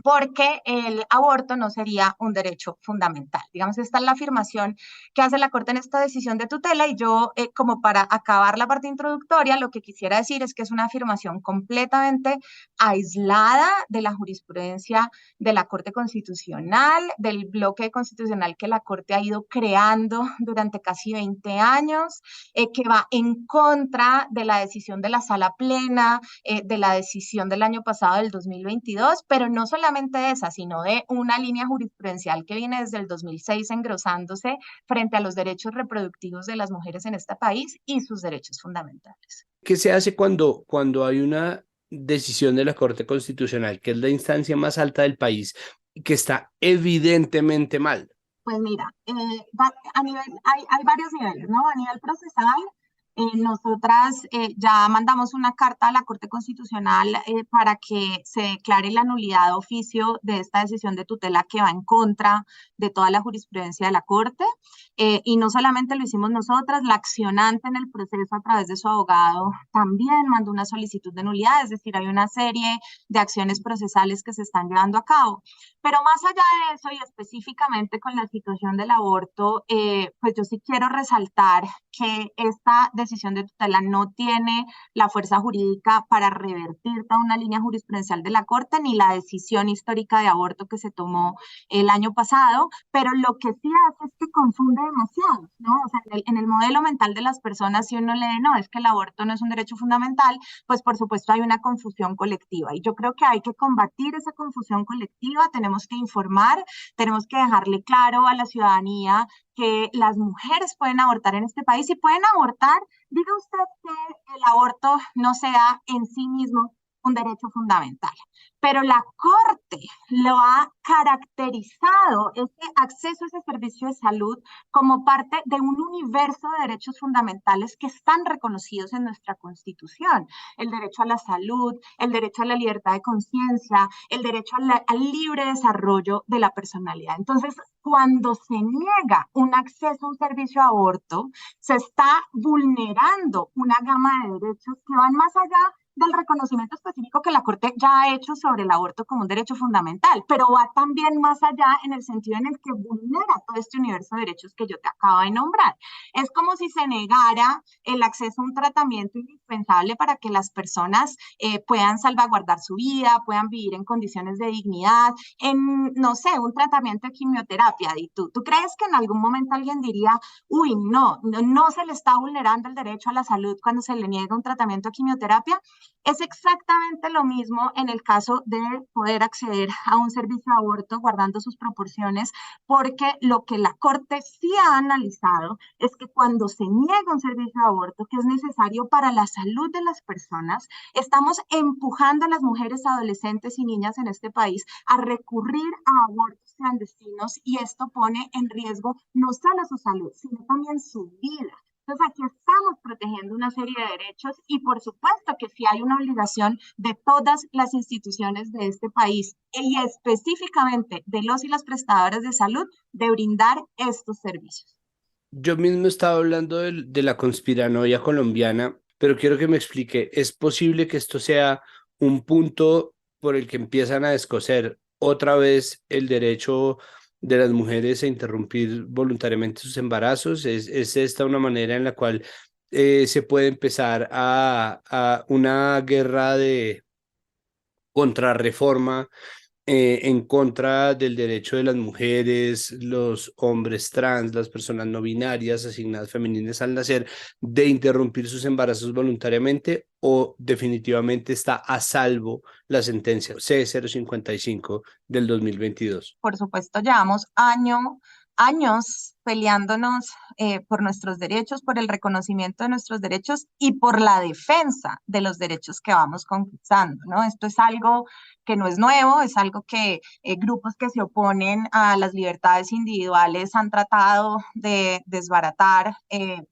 porque el aborto no sería un derecho fundamental. Digamos, esta es la afirmación que hace la Corte en esta decisión de tutela, y yo, como para acabar la parte introductoria, lo que quisiera decir es que es una afirmación completamente aislada de la jurisprudencia de la Corte Constitucional, del bloque constitucional que la Corte ha ido creando durante casi 20 años, que va en contra de la decisión de la Sala Plena, de la decisión del año pasado, del 2022, pero no solamente de esa, sino de una línea jurisprudencial que viene desde el 2006 engrosándose frente a los derechos reproductivos de las mujeres en este país y sus derechos fundamentales. ¿Qué se hace cuando hay una decisión de la Corte Constitucional, que es la instancia más alta del país, que está evidentemente mal? Pues mira, hay varios niveles, ¿no? A nivel procesal, nosotras ya mandamos una carta a la Corte Constitucional para que se declare la nulidad de oficio de esta decisión de tutela que va en contra de toda la jurisprudencia de la Corte. Y no solamente lo hicimos nosotras, la accionante en el proceso a través de su abogado también mandó una solicitud de nulidad, es decir, hay una serie de acciones procesales que se están llevando a cabo. Pero más allá de eso, y específicamente con la situación del aborto, pues yo sí quiero resaltar que esta decisión de tutela no tiene la fuerza jurídica para revertir toda una línea jurisprudencial de la Corte, ni la decisión histórica de aborto que se tomó el año pasado, pero lo que sí hace es que confunde demasiado, ¿no? O sea, en el modelo mental de las personas, si uno lee, no, es que el aborto no es un derecho fundamental, pues por supuesto hay una confusión colectiva, y yo creo que hay que combatir esa confusión colectiva, tenemos que informar, tenemos que dejarle claro a la ciudadanía que las mujeres pueden abortar en este país, y pueden abortar, diga usted que el aborto no sea en sí mismo un derecho fundamental, pero la Corte lo ha caracterizado, ese acceso a ese servicio de salud, como parte de un universo de derechos fundamentales que están reconocidos en nuestra Constitución: el derecho a la salud, el derecho a la libertad de conciencia, el derecho al libre desarrollo de la personalidad. Entonces, cuando se niega un acceso a un servicio de aborto, se está vulnerando una gama de derechos que van más allá del reconocimiento específico que la Corte ya ha hecho sobre el aborto como un derecho fundamental, pero va también más allá en el sentido en el que vulnera todo este universo de derechos que yo te acabo de nombrar. Es como si se negara el acceso a un tratamiento indispensable para que las personas puedan salvaguardar su vida, puedan vivir en condiciones de dignidad, en, no sé, un tratamiento de quimioterapia. ¿Y tú crees que en algún momento alguien diría, uy, no se le está vulnerando el derecho a la salud cuando se le niega un tratamiento de quimioterapia? Es exactamente lo mismo en el caso de poder acceder a un servicio de aborto guardando sus proporciones, porque lo que la Corte sí ha analizado es que cuando se niega un servicio de aborto que es necesario para la salud de las personas, estamos empujando a las mujeres, adolescentes y niñas en este país a recurrir a abortos clandestinos, y esto pone en riesgo no solo su salud, sino también su vida. Entonces, aquí estamos protegiendo una serie de derechos, y por supuesto que sí hay una obligación de todas las instituciones de este país, y específicamente de los y las prestadoras de salud, de brindar estos servicios. Yo mismo estaba hablando de la conspiranoia colombiana, pero quiero que me explique, ¿es posible que esto sea un punto por el que empiezan a descoser otra vez el derecho de las mujeres a interrumpir voluntariamente sus embarazos. Es esta una manera en la cual se puede empezar a una guerra de contrarreforma en contra del derecho de las mujeres, los hombres trans, las personas no binarias, asignadas femeninas al nacer, de interrumpir sus embarazos voluntariamente, o definitivamente está a salvo la sentencia C-055 del 2022? Por supuesto, llevamos años peleándonos por nuestros derechos, por el reconocimiento de nuestros derechos y por la defensa de los derechos que vamos conquistando, ¿no? Esto es algo que no es nuevo, es algo que grupos que se oponen a las libertades individuales han tratado de desbaratar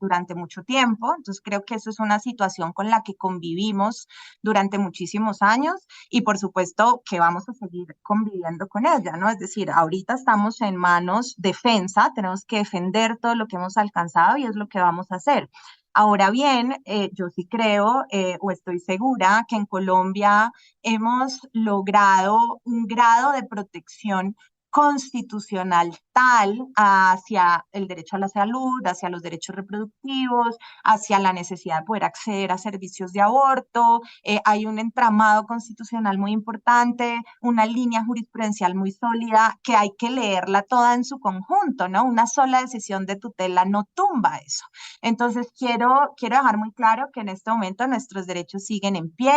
durante mucho tiempo. Entonces creo que eso es una situación con la que convivimos durante muchísimos años y por supuesto que vamos a seguir conviviendo con ella, ¿no? Es decir, ahorita estamos en manos defensa, tenemos que defender todo lo que hemos alcanzado y es lo que vamos a hacer. Ahora bien, yo sí creo o estoy segura que en Colombia hemos logrado un grado de protección constitucional tal hacia el derecho a la salud, hacia los derechos reproductivos, hacia la necesidad de poder acceder a servicios de aborto. Hay un entramado constitucional muy importante, una línea jurisprudencial muy sólida que hay que leerla toda en su conjunto, ¿no? Una sola decisión de tutela no tumba eso. Entonces, quiero dejar muy claro que en este momento nuestros derechos siguen en pie.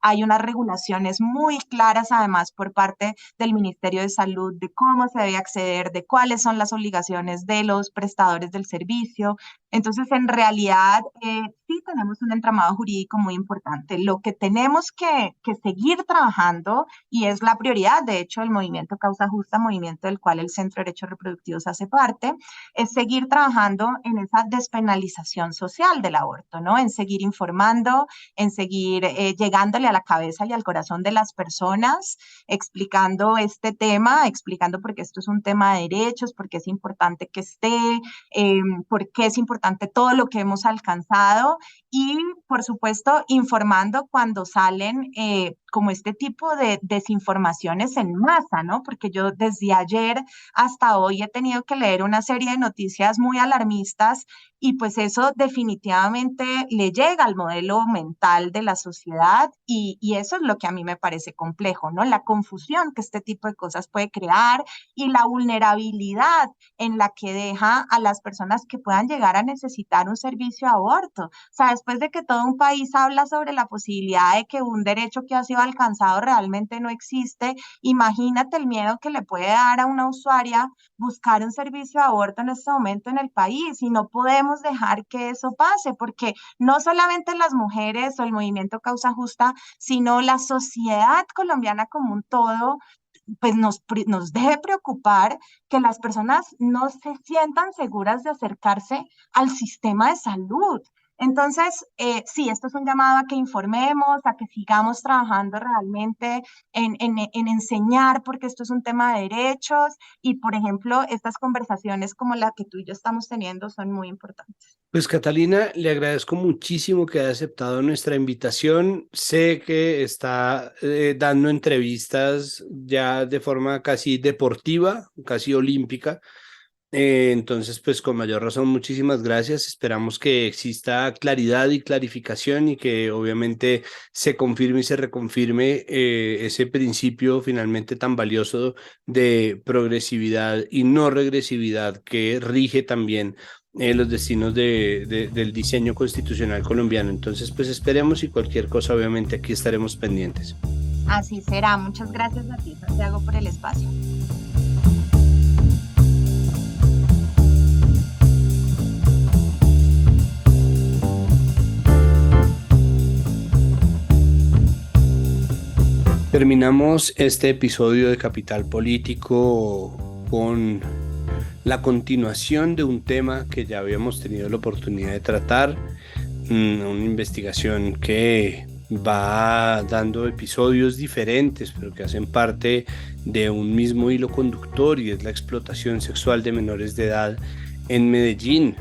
Hay unas regulaciones muy claras, además, por parte del Ministerio de Salud de cómo se debe acceder, de cuáles son las obligaciones de los prestadores del servicio. Entonces, en realidad, sí tenemos un entramado jurídico muy importante. Lo que tenemos que seguir trabajando, y es la prioridad, de hecho, el movimiento Causa Justa, movimiento del cual el Centro de Derechos Reproductivos hace parte, es seguir trabajando en esa despenalización social del aborto, ¿no? En seguir informando, en seguir llegándole a la cabeza y al corazón de las personas, explicando este tema, explicando por qué esto es un tema de derechos, por qué es importante que esté, por qué es importante todo lo que hemos alcanzado y, por supuesto, informando cuando salen como este tipo de desinformaciones en masa, ¿no? Porque yo desde ayer hasta hoy he tenido que leer una serie de noticias muy alarmistas y pues eso definitivamente le llega al modelo mental de la sociedad y eso es lo que a mí me parece complejo, ¿no? La confusión que este tipo de cosas puede crear y la vulnerabilidad en la que deja a las personas que puedan llegar a necesitar un servicio de aborto. O sea, después de que todo un país habla sobre la posibilidad de que un derecho que ha sido alcanzado realmente no existe, imagínate el miedo que le puede dar a una usuaria buscar un servicio de aborto en este momento en el país y no podemos dejar que eso pase porque no solamente las mujeres o el movimiento Causa Justa, sino la sociedad colombiana como un todo, pues nos debe preocupar que las personas no se sientan seguras de acercarse al sistema de salud. Entonces, sí, esto es un llamado a que informemos, a que sigamos trabajando realmente en enseñar, porque esto es un tema de derechos y, por ejemplo, estas conversaciones como la que tú y yo estamos teniendo son muy importantes. Pues Catalina, le agradezco muchísimo que haya aceptado nuestra invitación. Sé que está dando entrevistas ya de forma casi deportiva, casi olímpica. Entonces, pues con mayor razón, muchísimas gracias. Esperamos que exista claridad y clarificación y que obviamente se confirme y se reconfirme ese principio finalmente tan valioso de progresividad y no regresividad que rige también los destinos del diseño constitucional colombiano. Entonces, pues esperemos y cualquier cosa, obviamente aquí estaremos pendientes. Así será. Muchas gracias a ti, Santiago, por el espacio. Terminamos este episodio de Capital Político con la continuación de un tema que ya habíamos tenido la oportunidad de tratar, una investigación que va dando episodios diferentes, pero que hacen parte de un mismo hilo conductor y es la explotación sexual de menores de edad en Medellín.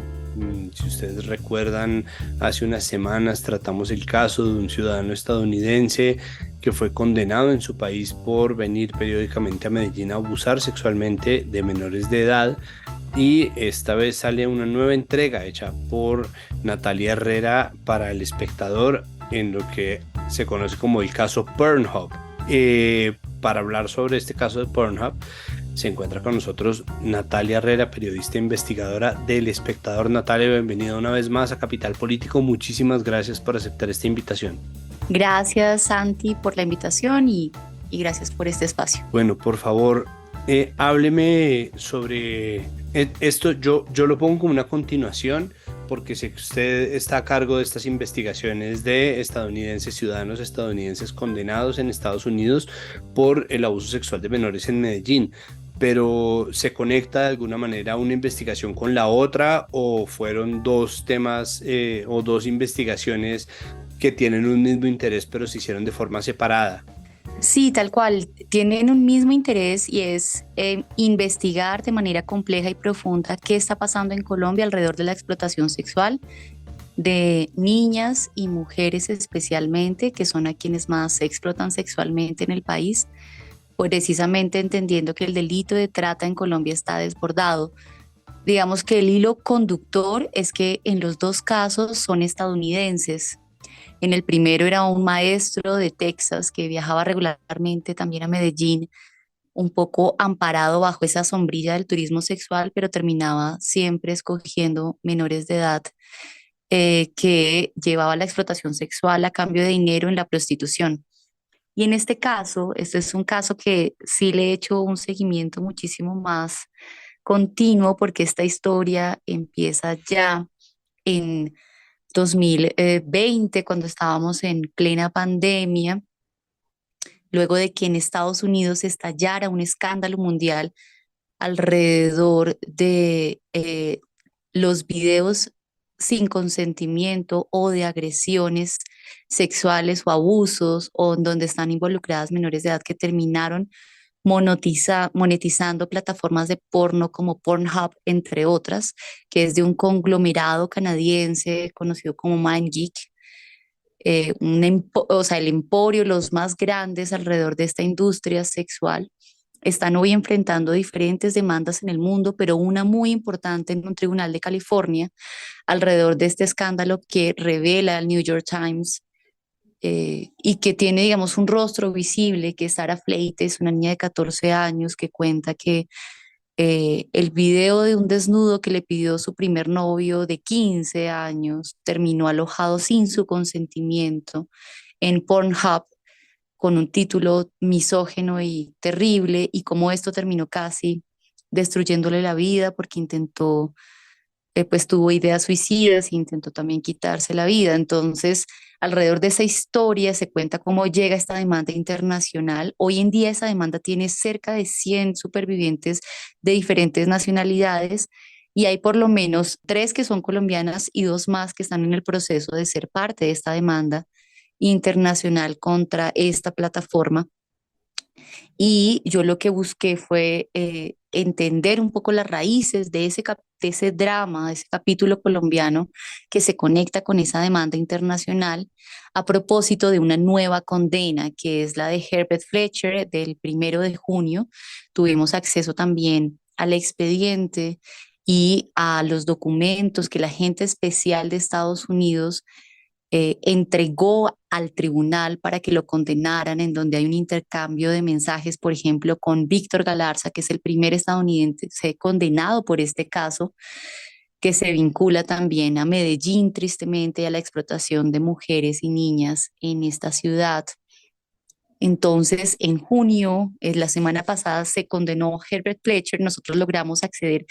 Si ustedes recuerdan, hace unas semanas tratamos el caso de un ciudadano estadounidense que fue condenado en su país por venir periódicamente a Medellín a abusar sexualmente de menores de edad. Y esta vez sale una nueva entrega hecha por Natalia Herrera para El Espectador en lo que se conoce como el caso Pornhub. Para hablar sobre este caso de Pornhub se encuentra con nosotros Natalia Herrera, periodista e investigadora del Espectador. Natalia, bienvenida una vez más a Capital Político. Muchísimas gracias por aceptar esta invitación. Gracias, Santi, por la invitación y gracias por este espacio. Bueno, por favor, hábleme sobre esto. Yo lo pongo como una continuación porque sé que usted está a cargo de estas investigaciones de ciudadanos estadounidenses condenados en Estados Unidos por el abuso sexual de menores en Medellín. Pero ¿se conecta de alguna manera una investigación con la otra o fueron dos temas o dos investigaciones que tienen un mismo interés pero se hicieron de forma separada? Sí, tal cual. Tienen un mismo interés y es investigar de manera compleja y profunda qué está pasando en Colombia alrededor de la explotación sexual de niñas y mujeres especialmente, que son a quienes más se explotan sexualmente en el país, precisamente entendiendo que el delito de trata en Colombia está desbordado. Digamos que el hilo conductor es que en los dos casos son estadounidenses. En el primero era un maestro de Texas que viajaba regularmente también a Medellín, un poco amparado bajo esa sombrilla del turismo sexual, pero terminaba siempre escogiendo menores de edad que llevaba la explotación sexual a cambio de dinero en la prostitución. Y en este caso, este es un caso que sí le he hecho un seguimiento muchísimo más continuo porque esta historia empieza ya en 2020, cuando estábamos en plena pandemia, luego de que en Estados Unidos estallara un escándalo mundial alrededor de los videos sin consentimiento o de agresiones sexuales o abusos o en donde están involucradas menores de edad que terminaron monetizando plataformas de porno como Pornhub, entre otras, que es de un conglomerado canadiense conocido como MindGeek, o sea, el emporio, los más grandes alrededor de esta industria sexual. Están hoy enfrentando diferentes demandas en el mundo, pero una muy importante en un tribunal de California alrededor de este escándalo que revela el New York Times y que tiene, digamos, un rostro visible, que es Sarah Fleites, una niña de 14 años que cuenta que el video de un desnudo que le pidió su primer novio de 15 años terminó alojado sin su consentimiento en Pornhub con un título misógino y terrible, y cómo esto terminó casi destruyéndole la vida porque intentó, pues tuvo ideas suicidas e intentó también quitarse la vida. Entonces, alrededor de esa historia se cuenta cómo llega esta demanda internacional. Hoy en día esa demanda tiene cerca de 100 supervivientes de diferentes nacionalidades y hay por lo menos 3 que son colombianas y 2 más que están en el proceso de ser parte de esta demanda internacional contra esta plataforma. Y yo lo que busqué fue entender un poco las raíces de de ese drama, de ese capítulo colombiano que se conecta con esa demanda internacional a propósito de una nueva condena, que es la de Herbert Fletcher del 1 de junio. Tuvimos acceso también al expediente y a los documentos que la agente especial de Estados Unidos entregó al tribunal para que lo condenaran, en donde hay un intercambio de mensajes, por ejemplo, con Víctor Galarza, que es el primer estadounidense condenado por este caso, que se vincula también a Medellín, tristemente, y a la explotación de mujeres y niñas en esta ciudad. Entonces, en junio, la semana pasada, se condenó Herbert Fletcher. Nosotros logramos acceder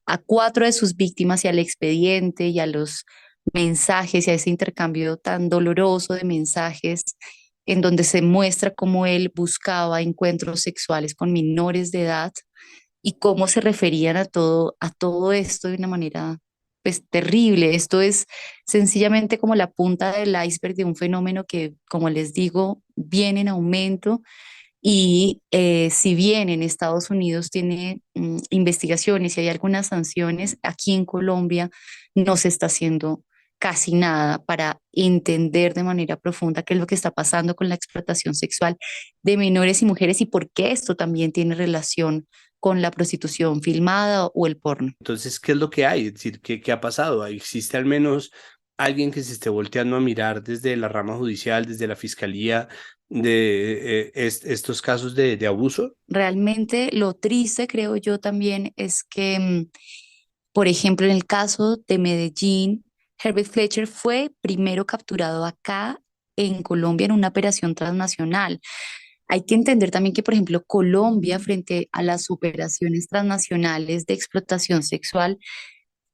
a 4 de sus víctimas y al expediente y a los mensajes y a ese intercambio tan doloroso de mensajes en donde se muestra cómo él buscaba encuentros sexuales con menores de edad y cómo se referían a todo esto de una manera pues terrible. Esto es sencillamente como la punta del iceberg de un fenómeno que, como les digo, viene en aumento. Y si bien en Estados Unidos tiene investigaciones y hay algunas sanciones, aquí en Colombia no se está haciendo casi nada para entender de manera profunda qué es lo que está pasando con la explotación sexual de menores y mujeres y por qué esto también tiene relación con la prostitución filmada o el porno. Entonces, ¿qué es lo que hay? Es decir, ¿qué ha pasado? ¿Existe al menos alguien que se esté volteando a mirar desde la rama judicial, desde la fiscalía, de estos casos de abuso? Realmente lo triste, creo yo también, es que, por ejemplo, en el caso de Medellín, Herbert Fletcher fue primero capturado acá en Colombia en una operación transnacional. Hay que entender también que, por ejemplo, Colombia, frente a las operaciones transnacionales de explotación sexual,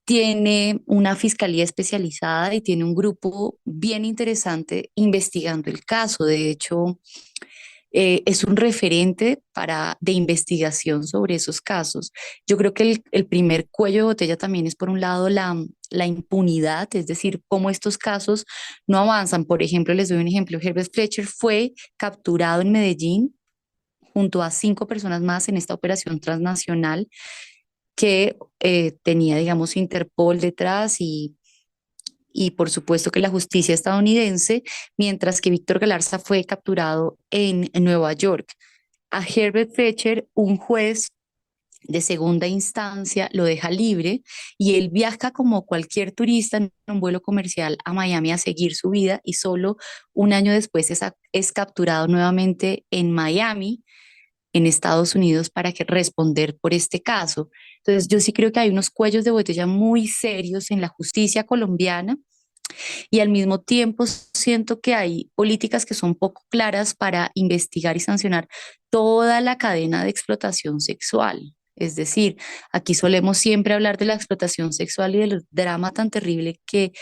tiene una fiscalía especializada y tiene un grupo bien interesante investigando el caso. De hecho, es un referente de investigación sobre esos casos. Yo creo que el primer cuello de botella también es, por un lado, la impunidad, es decir, cómo estos casos no avanzan. Por ejemplo, les doy un ejemplo. Herbert Fletcher fue capturado en Medellín junto a 5 personas más en esta operación transnacional que tenía, digamos, Interpol detrás y por supuesto que la justicia estadounidense, mientras que Víctor Galarza fue capturado en Nueva York. A Herbert Fletcher, un juez de segunda instancia lo deja libre y él viaja como cualquier turista en un vuelo comercial a Miami a seguir su vida y solo un año después es capturado nuevamente en Miami, en Estados Unidos, para responder por este caso. Entonces, yo sí creo que hay unos cuellos de botella muy serios en la justicia colombiana y al mismo tiempo siento que hay políticas que son poco claras para investigar y sancionar toda la cadena de explotación sexual. Es decir, aquí solemos siempre hablar de la explotación sexual y del drama tan terrible que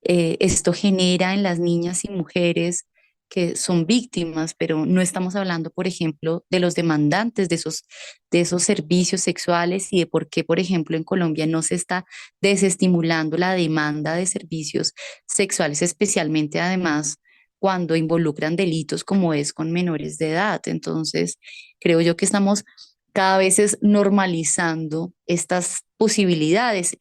esto genera en las niñas y mujeres que son víctimas, pero no estamos hablando, por ejemplo, de los demandantes de esos servicios sexuales y de por qué, por ejemplo, en Colombia no se está desestimulando la demanda de servicios sexuales, especialmente además cuando involucran delitos como es con menores de edad. Entonces, creo yo que estamos cada vez normalizando estas posibilidades.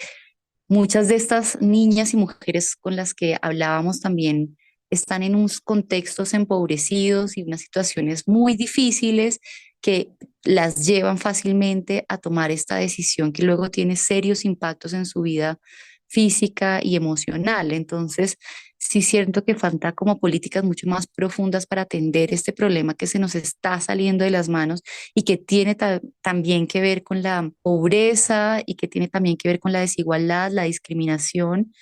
Muchas de estas niñas y mujeres con las que hablábamos también están en unos contextos empobrecidos y unas situaciones muy difíciles que las llevan fácilmente a tomar esta decisión que luego tiene serios impactos en su vida física y emocional. Entonces, sí siento que falta como políticas mucho más profundas para atender este problema que se nos está saliendo de las manos y que tiene también que ver con la pobreza y que tiene también que ver con la desigualdad, la discriminación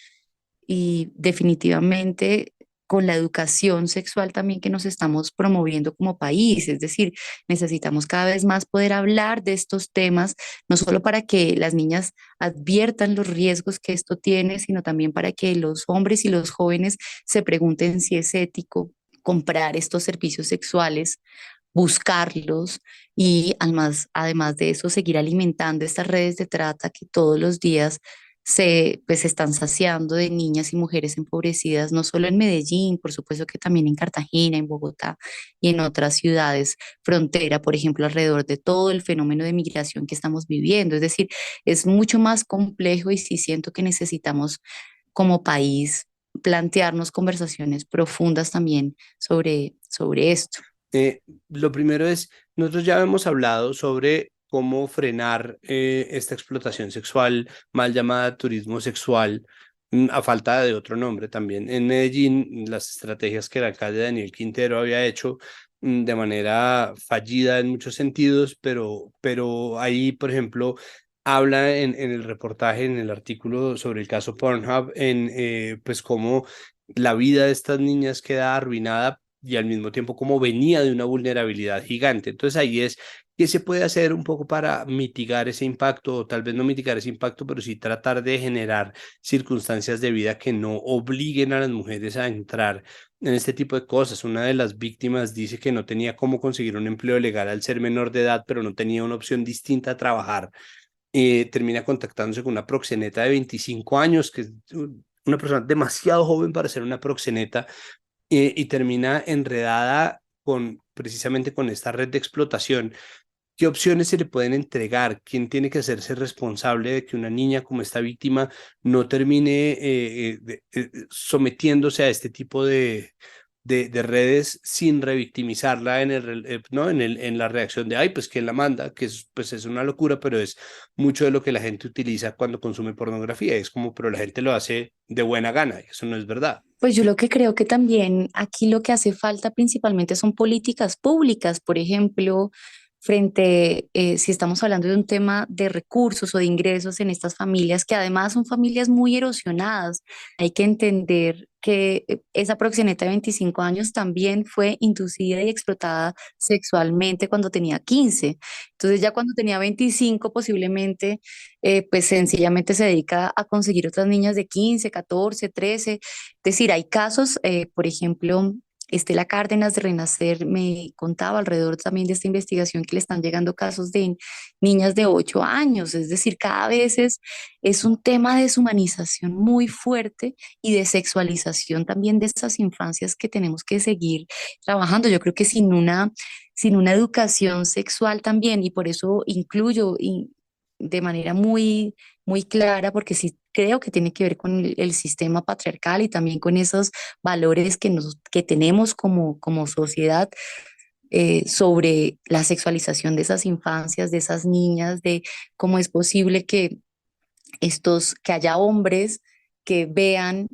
y definitivamente con la educación sexual también que nos estamos promoviendo como país. Es decir, necesitamos cada vez más poder hablar de estos temas, no solo para que las niñas adviertan los riesgos que esto tiene, sino también para que los hombres y los jóvenes se pregunten si es ético comprar estos servicios sexuales, buscarlos y además de eso, seguir alimentando estas redes de trata que todos los días pues, se están saciando de niñas y mujeres empobrecidas, no solo en Medellín, por supuesto que también en Cartagena, en Bogotá y en otras ciudades frontera, por ejemplo, alrededor de todo el fenómeno de migración que estamos viviendo. Es decir, es mucho más complejo y sí siento que necesitamos como país plantearnos conversaciones profundas también sobre esto. Lo primero es, nosotros ya hemos hablado sobre cómo frenar esta explotación sexual, mal llamada turismo sexual, a falta de otro nombre también. En Medellín, las estrategias que el alcalde Daniel Quintero había hecho de manera fallida en muchos sentidos, pero ahí, por ejemplo, habla en el reportaje, en el artículo sobre el caso Pornhub, pues cómo la vida de estas niñas queda arruinada y al mismo tiempo como venía de una vulnerabilidad gigante. Entonces ahí es qué se puede hacer un poco para mitigar ese impacto, o tal vez no mitigar ese impacto, pero sí tratar de generar circunstancias de vida que no obliguen a las mujeres a entrar en este tipo de cosas. Una de las víctimas dice que no tenía cómo conseguir un empleo legal al ser menor de edad, pero no tenía una opción distinta a trabajar. Termina contactándose con una proxeneta de 25 años, que es una persona demasiado joven para ser una proxeneta, y termina enredada precisamente con esta red de explotación. ¿Qué opciones se le pueden entregar? ¿Quién tiene que hacerse responsable de que una niña como esta víctima no termine sometiéndose a este tipo de redes sin revictimizarla ¿no? En la reacción de, ay, pues quién la manda, que pues es una locura, pero es mucho de lo que la gente utiliza cuando consume pornografía. Es como, pero la gente lo hace de buena gana, y eso no es verdad. Pues yo lo que creo que también aquí lo que hace falta principalmente son políticas públicas, por ejemplo, frente, si estamos hablando de un tema de recursos o de ingresos en estas familias, que además son familias muy erosionadas, hay que entender que esa proxeneta de 25 años también fue inducida y explotada sexualmente cuando tenía 15. Entonces ya cuando tenía 25 posiblemente, pues sencillamente se dedica a conseguir otras niñas de 15, 14, 13. Es decir, hay casos, por ejemplo, Estela Cárdenas de Renacer me contaba alrededor también de esta investigación que le están llegando casos de niñas de 8 años, es decir, cada vez es un tema de deshumanización muy fuerte y de sexualización también de estas infancias que tenemos que seguir trabajando. Yo creo que sin una educación sexual también, y por eso incluyo de manera muy, muy clara, porque sí creo que tiene que ver con el sistema patriarcal y también con esos valores que tenemos como sociedad, sobre la sexualización de esas infancias, de esas niñas, de cómo es posible que haya hombres que vean,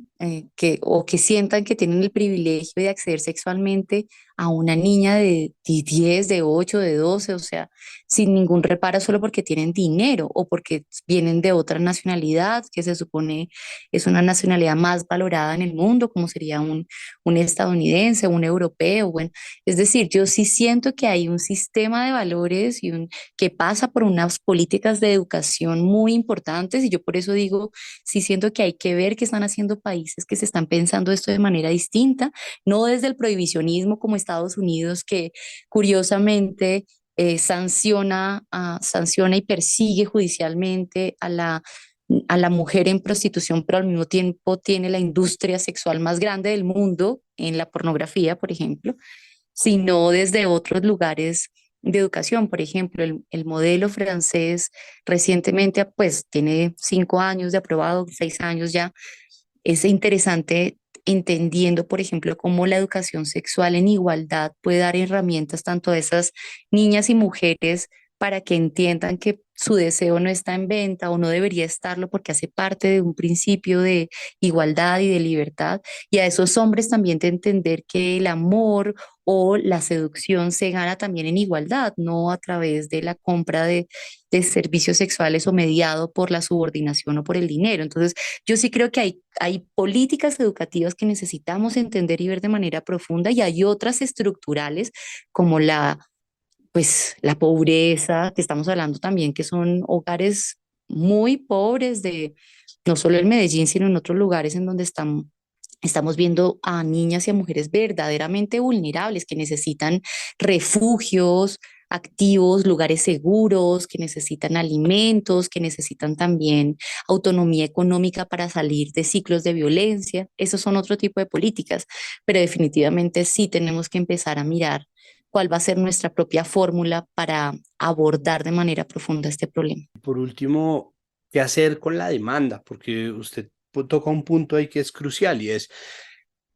o que sientan que tienen el privilegio de acceder sexualmente a una niña de 10, de 8, de 12, o sea, sin ningún reparo solo porque tienen dinero o porque vienen de otra nacionalidad que se supone es una nacionalidad más valorada en el mundo, como sería un estadounidense, un europeo. Bueno, es decir, yo sí siento que hay un sistema de valores que pasa por unas políticas de educación muy importantes, y yo por eso digo, sí siento que hay que ver qué están haciendo países que se están pensando esto de manera distinta, no desde el prohibicionismo como Estados Unidos, que curiosamente sanciona y persigue judicialmente a la mujer en prostitución, pero al mismo tiempo tiene la industria sexual más grande del mundo en la pornografía, por ejemplo, sino desde otros lugares de educación. Por ejemplo, el modelo francés recientemente, pues tiene 5 años de aprobado, 6 años ya. Es interesante entendiendo, por ejemplo, cómo la educación sexual en igualdad puede dar herramientas tanto a esas niñas y mujeres para que entiendan que su deseo no está en venta o no debería estarlo porque hace parte de un principio de igualdad y de libertad. Y a esos hombres también de entender que el amor o la seducción se gana también en igualdad, no a través de la compra de servicios sexuales o mediado por la subordinación o por el dinero. Entonces, yo sí creo que hay políticas educativas que necesitamos entender y ver de manera profunda, y hay otras estructurales como la pobreza, que estamos hablando también, que son hogares muy pobres no solo en Medellín, sino en otros lugares en donde estamos viendo a niñas y a mujeres verdaderamente vulnerables que necesitan refugios activos, lugares seguros, que necesitan alimentos, que necesitan también autonomía económica para salir de ciclos de violencia. Esos son otro tipo de políticas, pero definitivamente sí tenemos que empezar a mirar cuál va a ser nuestra propia fórmula para abordar de manera profunda este problema. Por último, ¿qué hacer con la demanda? Porque usted toca un punto ahí que es crucial, y es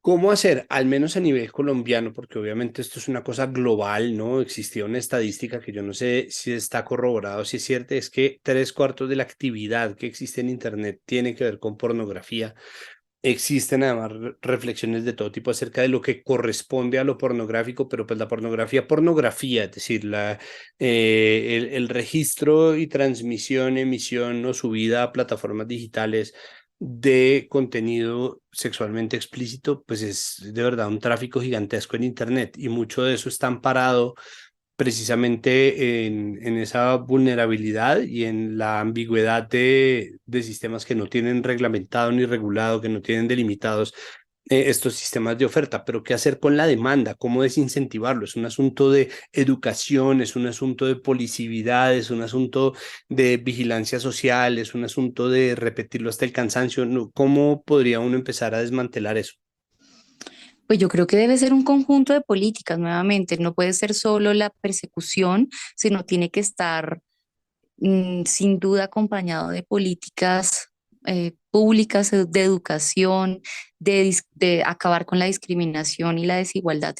cómo hacer, al menos a nivel colombiano, porque obviamente esto es una cosa global, ¿no? Existía una estadística que yo no sé si está corroborada o si es cierta, es que 3/4 de la actividad que existe en Internet tiene que ver con pornografía. Existen además reflexiones de todo tipo acerca de lo que corresponde a lo pornográfico, pero pues la pornografía, es decir, el registro y transmisión, emisión o subida a plataformas digitales de contenido sexualmente explícito, pues es de verdad un tráfico gigantesco en Internet, y mucho de eso está amparado precisamente en esa vulnerabilidad y en la ambigüedad de sistemas que no tienen reglamentado ni regulado, que no tienen delimitados estos sistemas de oferta. Pero ¿qué hacer con la demanda? ¿Cómo desincentivarlo? Es un asunto de educación, es un asunto de policividad, es un asunto de vigilancia social, es un asunto de repetirlo hasta el cansancio. ¿Cómo podría uno empezar a desmantelar eso? Pues yo creo que debe ser un conjunto de políticas nuevamente, no puede ser solo la persecución, sino tiene que estar sin duda acompañado de políticas públicas de educación, de acabar con la discriminación y la desigualdad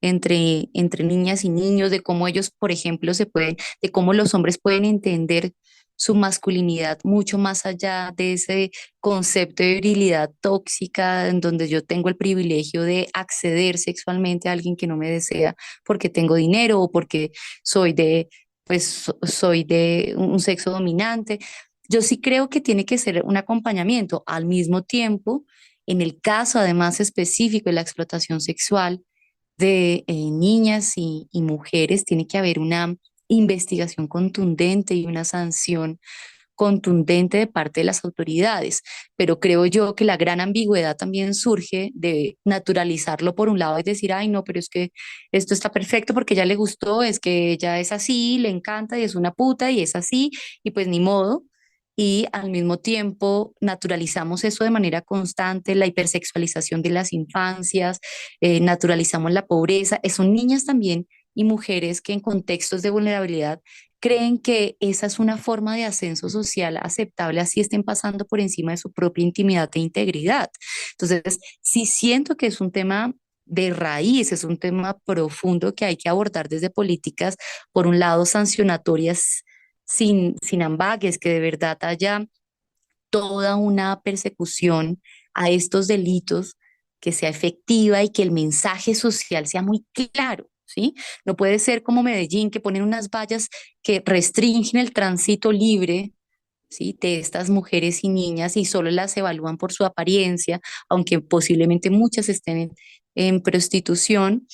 entre niñas y niños, de cómo ellos, por ejemplo, de cómo los hombres pueden entender su masculinidad mucho más allá de ese concepto de virilidad tóxica en donde yo tengo el privilegio de acceder sexualmente a alguien que no me desea porque tengo dinero o porque soy soy de un sexo dominante. Yo sí creo que tiene que ser un acompañamiento. Al mismo tiempo, en el caso además específico de la explotación sexual de niñas y mujeres, tiene que haber una investigación contundente y una sanción contundente de parte de las autoridades, pero creo yo que la gran ambigüedad también surge de naturalizarlo por un lado y decir, ay, no, pero es que esto está perfecto porque ya le gustó, es que ella es así, le encanta y es una puta y es así, y pues ni modo. Y al mismo tiempo naturalizamos eso de manera constante, la hipersexualización de las infancias, naturalizamos la pobreza. Son niñas también y mujeres que en contextos de vulnerabilidad creen que esa es una forma de ascenso social aceptable, así estén pasando por encima de su propia intimidad e integridad. Entonces, sí siento que es un tema de raíz, es un tema profundo que hay que abordar desde políticas, por un lado, sancionatorias sin ambages, que de verdad haya toda una persecución a estos delitos que sea efectiva y que el mensaje social sea muy claro, ¿sí? No puede ser como Medellín, que ponen unas vallas que restringen el tránsito libre, ¿sí? De estas mujeres y niñas y solo las evalúan por su apariencia, aunque posiblemente muchas estén en prostitución,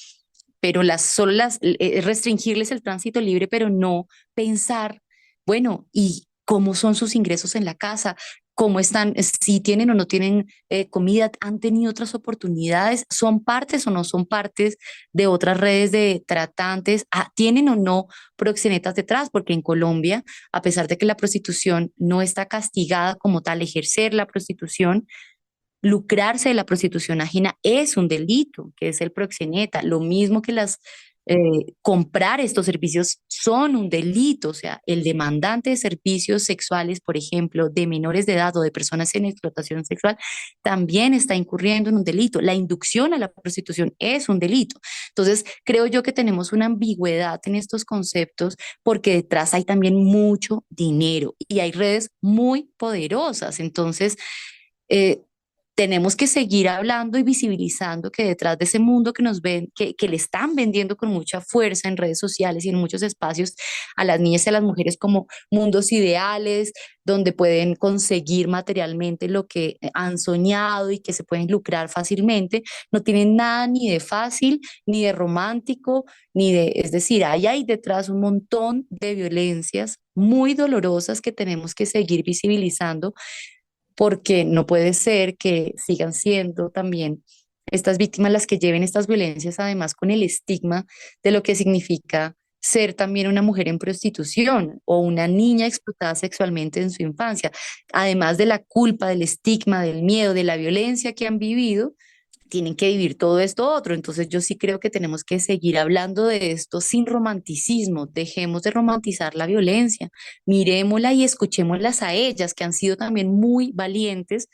pero restringirles el tránsito libre, pero no pensar, bueno, ¿y cómo son sus ingresos en la casa? ¿Cómo están? Si tienen o no tienen comida, han tenido otras oportunidades, son partes o no son partes de otras redes de tratantes, tienen o no proxenetas detrás, porque en Colombia, a pesar de que la prostitución no está castigada como tal, ejercer la prostitución, lucrarse de la prostitución ajena es un delito, que es el proxeneta. Lo mismo que comprar estos servicios son un delito. O sea, el demandante de servicios sexuales, por ejemplo, de menores de edad o de personas en explotación sexual, también está incurriendo en un delito. La inducción a la prostitución es un delito. Entonces, creo yo que tenemos una ambigüedad en estos conceptos porque detrás hay también mucho dinero y hay redes muy poderosas. Entonces, eh, tenemos que seguir hablando y visibilizando que detrás de ese mundo que nos ven, que le están vendiendo con mucha fuerza en redes sociales y en muchos espacios a las niñas y a las mujeres como mundos ideales, donde pueden conseguir materialmente lo que han soñado y que se pueden lucrar fácilmente, no tienen nada ni de fácil, ni de romántico, es decir, hay detrás un montón de violencias muy dolorosas que tenemos que seguir visibilizando porque no puede ser que sigan siendo también estas víctimas las que lleven estas violencias, además con el estigma de lo que significa ser también una mujer en prostitución o una niña explotada sexualmente en su infancia, además de la culpa, del estigma, del miedo, de la violencia que han vivido, tienen que vivir todo esto otro. Entonces yo sí creo que tenemos que seguir hablando de esto sin romanticismo. Dejemos de romantizar la violencia, miremosla y escuchémoslas a ellas, que han sido también muy valientes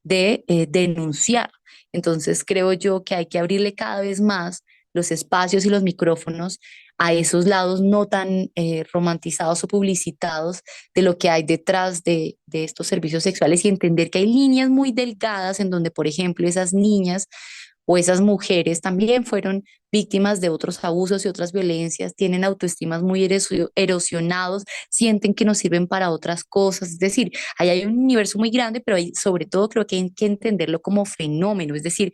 de denunciar. Entonces creo yo que hay que abrirle cada vez más los espacios y los micrófonos a esos lados no tan romantizados o publicitados de lo que hay detrás de estos servicios sexuales y entender que hay líneas muy delgadas en donde, por ejemplo, esas niñas o esas mujeres también fueron víctimas de otros abusos y otras violencias, tienen autoestimas muy erosionados, sienten que no sirven para otras cosas. Es decir, ahí hay un universo muy grande, pero sobre todo creo que hay que entenderlo como fenómeno. Es decir,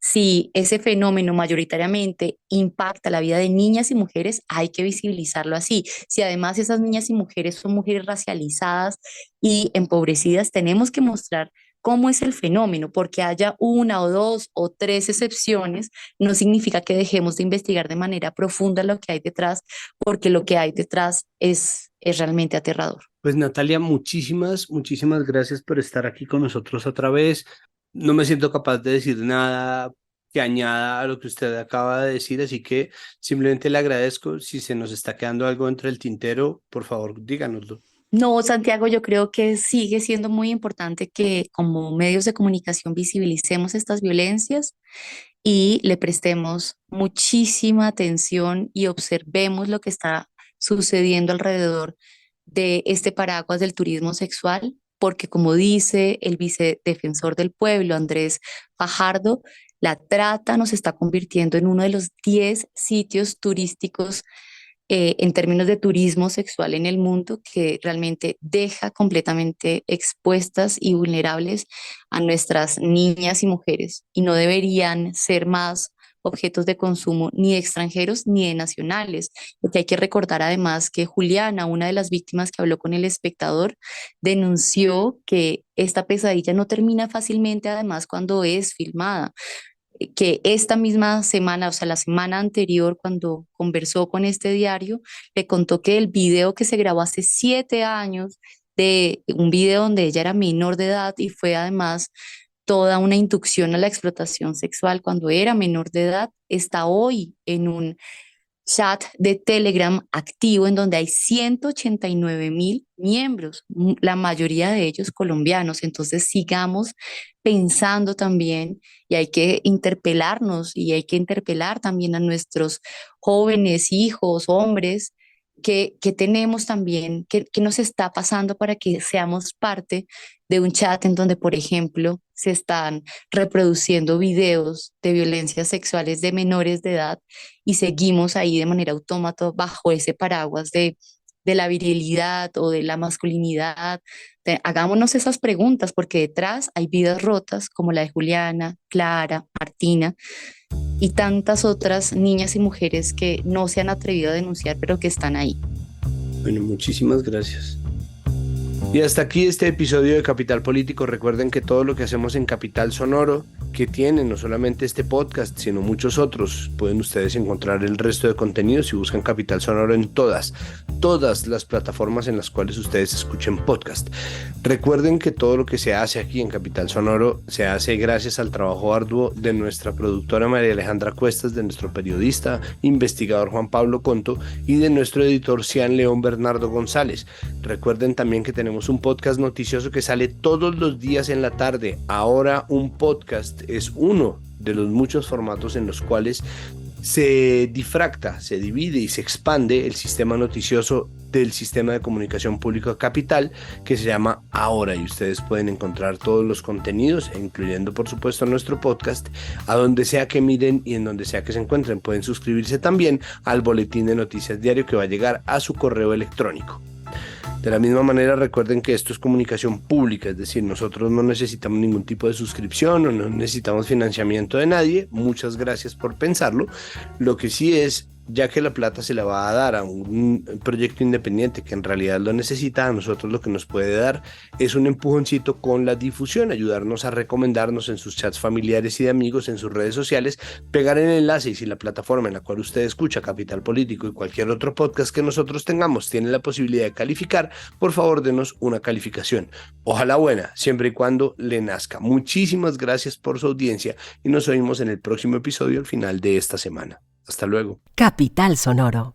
si ese fenómeno mayoritariamente impacta la vida de niñas y mujeres, hay que visibilizarlo así. Si además esas niñas y mujeres son mujeres racializadas y empobrecidas, tenemos que mostrar cómo es el fenómeno, porque haya una o dos o tres excepciones, no significa que dejemos de investigar de manera profunda lo que hay detrás, porque lo que hay detrás es realmente aterrador. Pues Natalia, muchísimas gracias por estar aquí con nosotros otra vez. No me siento capaz de decir nada que añada a lo que usted acaba de decir, así que simplemente le agradezco. Si se nos está quedando algo entre el tintero, por favor, díganoslo. No, Santiago, yo creo que sigue siendo muy importante que como medios de comunicación visibilicemos estas violencias y le prestemos muchísima atención y observemos lo que está sucediendo alrededor de este paraguas del turismo sexual, porque como dice el vicedefensor del pueblo, Andrés Fajardo, la trata nos está convirtiendo en uno de los 10 sitios turísticos en términos de turismo sexual en el mundo, que realmente deja completamente expuestas y vulnerables a nuestras niñas y mujeres, y no deberían ser más objetos de consumo ni de extranjeros ni de nacionales, porque hay que recordar además que Juliana, una de las víctimas que habló con El Espectador, denunció que esta pesadilla no termina fácilmente además cuando es filmada, que esta misma semana, o sea, la semana anterior, cuando conversó con este diario, le contó que el video que se grabó hace 7 años, de un video donde ella era menor de edad y fue además toda una inducción a la explotación sexual cuando era menor de edad, está hoy en un chat de Telegram activo en donde hay 189.000 miembros, la mayoría de ellos colombianos. Entonces sigamos pensando también, y hay que interpelarnos y hay que interpelar también a nuestros jóvenes, hijos, hombres, que tenemos también, que nos está pasando para que seamos parte de un chat en donde, por ejemplo, se están reproduciendo videos de violencias sexuales de menores de edad y seguimos ahí de manera autómata bajo ese paraguas de la virilidad o de la masculinidad. Hagámonos esas preguntas porque detrás hay vidas rotas como la de Juliana, Clara, Martina y tantas otras niñas y mujeres que no se han atrevido a denunciar, pero que están ahí. Bueno, muchísimas gracias. Y hasta aquí este episodio de Capital Político. Recuerden que todo lo que hacemos en Capital Sonoro, que tiene no solamente este podcast, sino muchos otros, pueden ustedes encontrar el resto de contenidos si buscan Capital Sonoro en todas las plataformas en las cuales ustedes escuchen podcast. Recuerden que todo lo que se hace aquí en Capital Sonoro se hace gracias al trabajo arduo de nuestra productora María Alejandra Cuestas, de nuestro periodista, investigador Juan Pablo Conto y de nuestro editor Cian León Bernardo González. Recuerden también que tenemos un podcast noticioso que sale todos los días en la tarde. Ahora un podcast es uno de los muchos formatos en los cuales se difracta, se divide y se expande el sistema noticioso del sistema de comunicación pública Capital, que se llama Ahora, y ustedes pueden encontrar todos los contenidos, incluyendo por supuesto nuestro podcast, a donde sea que miren y en donde sea que se encuentren. Pueden suscribirse también al boletín de noticias diario que va a llegar a su correo electrónico. De la misma manera, recuerden que esto es comunicación pública, es decir, nosotros no necesitamos ningún tipo de suscripción o no necesitamos financiamiento de nadie. Muchas gracias por pensarlo. Lo que sí es, ya que la plata se la va a dar a un proyecto independiente que en realidad lo necesita, a nosotros lo que nos puede dar es un empujoncito con la difusión, ayudarnos a recomendarnos en sus chats familiares y de amigos, en sus redes sociales, pegar el enlace, y si la plataforma en la cual usted escucha Capital Político y cualquier otro podcast que nosotros tengamos tiene la posibilidad de calificar, por favor denos una calificación, ojalá buena, siempre y cuando le nazca. Muchísimas gracias por su audiencia y nos oímos en el próximo episodio al final de esta semana. Hasta luego. Capital Sonoro.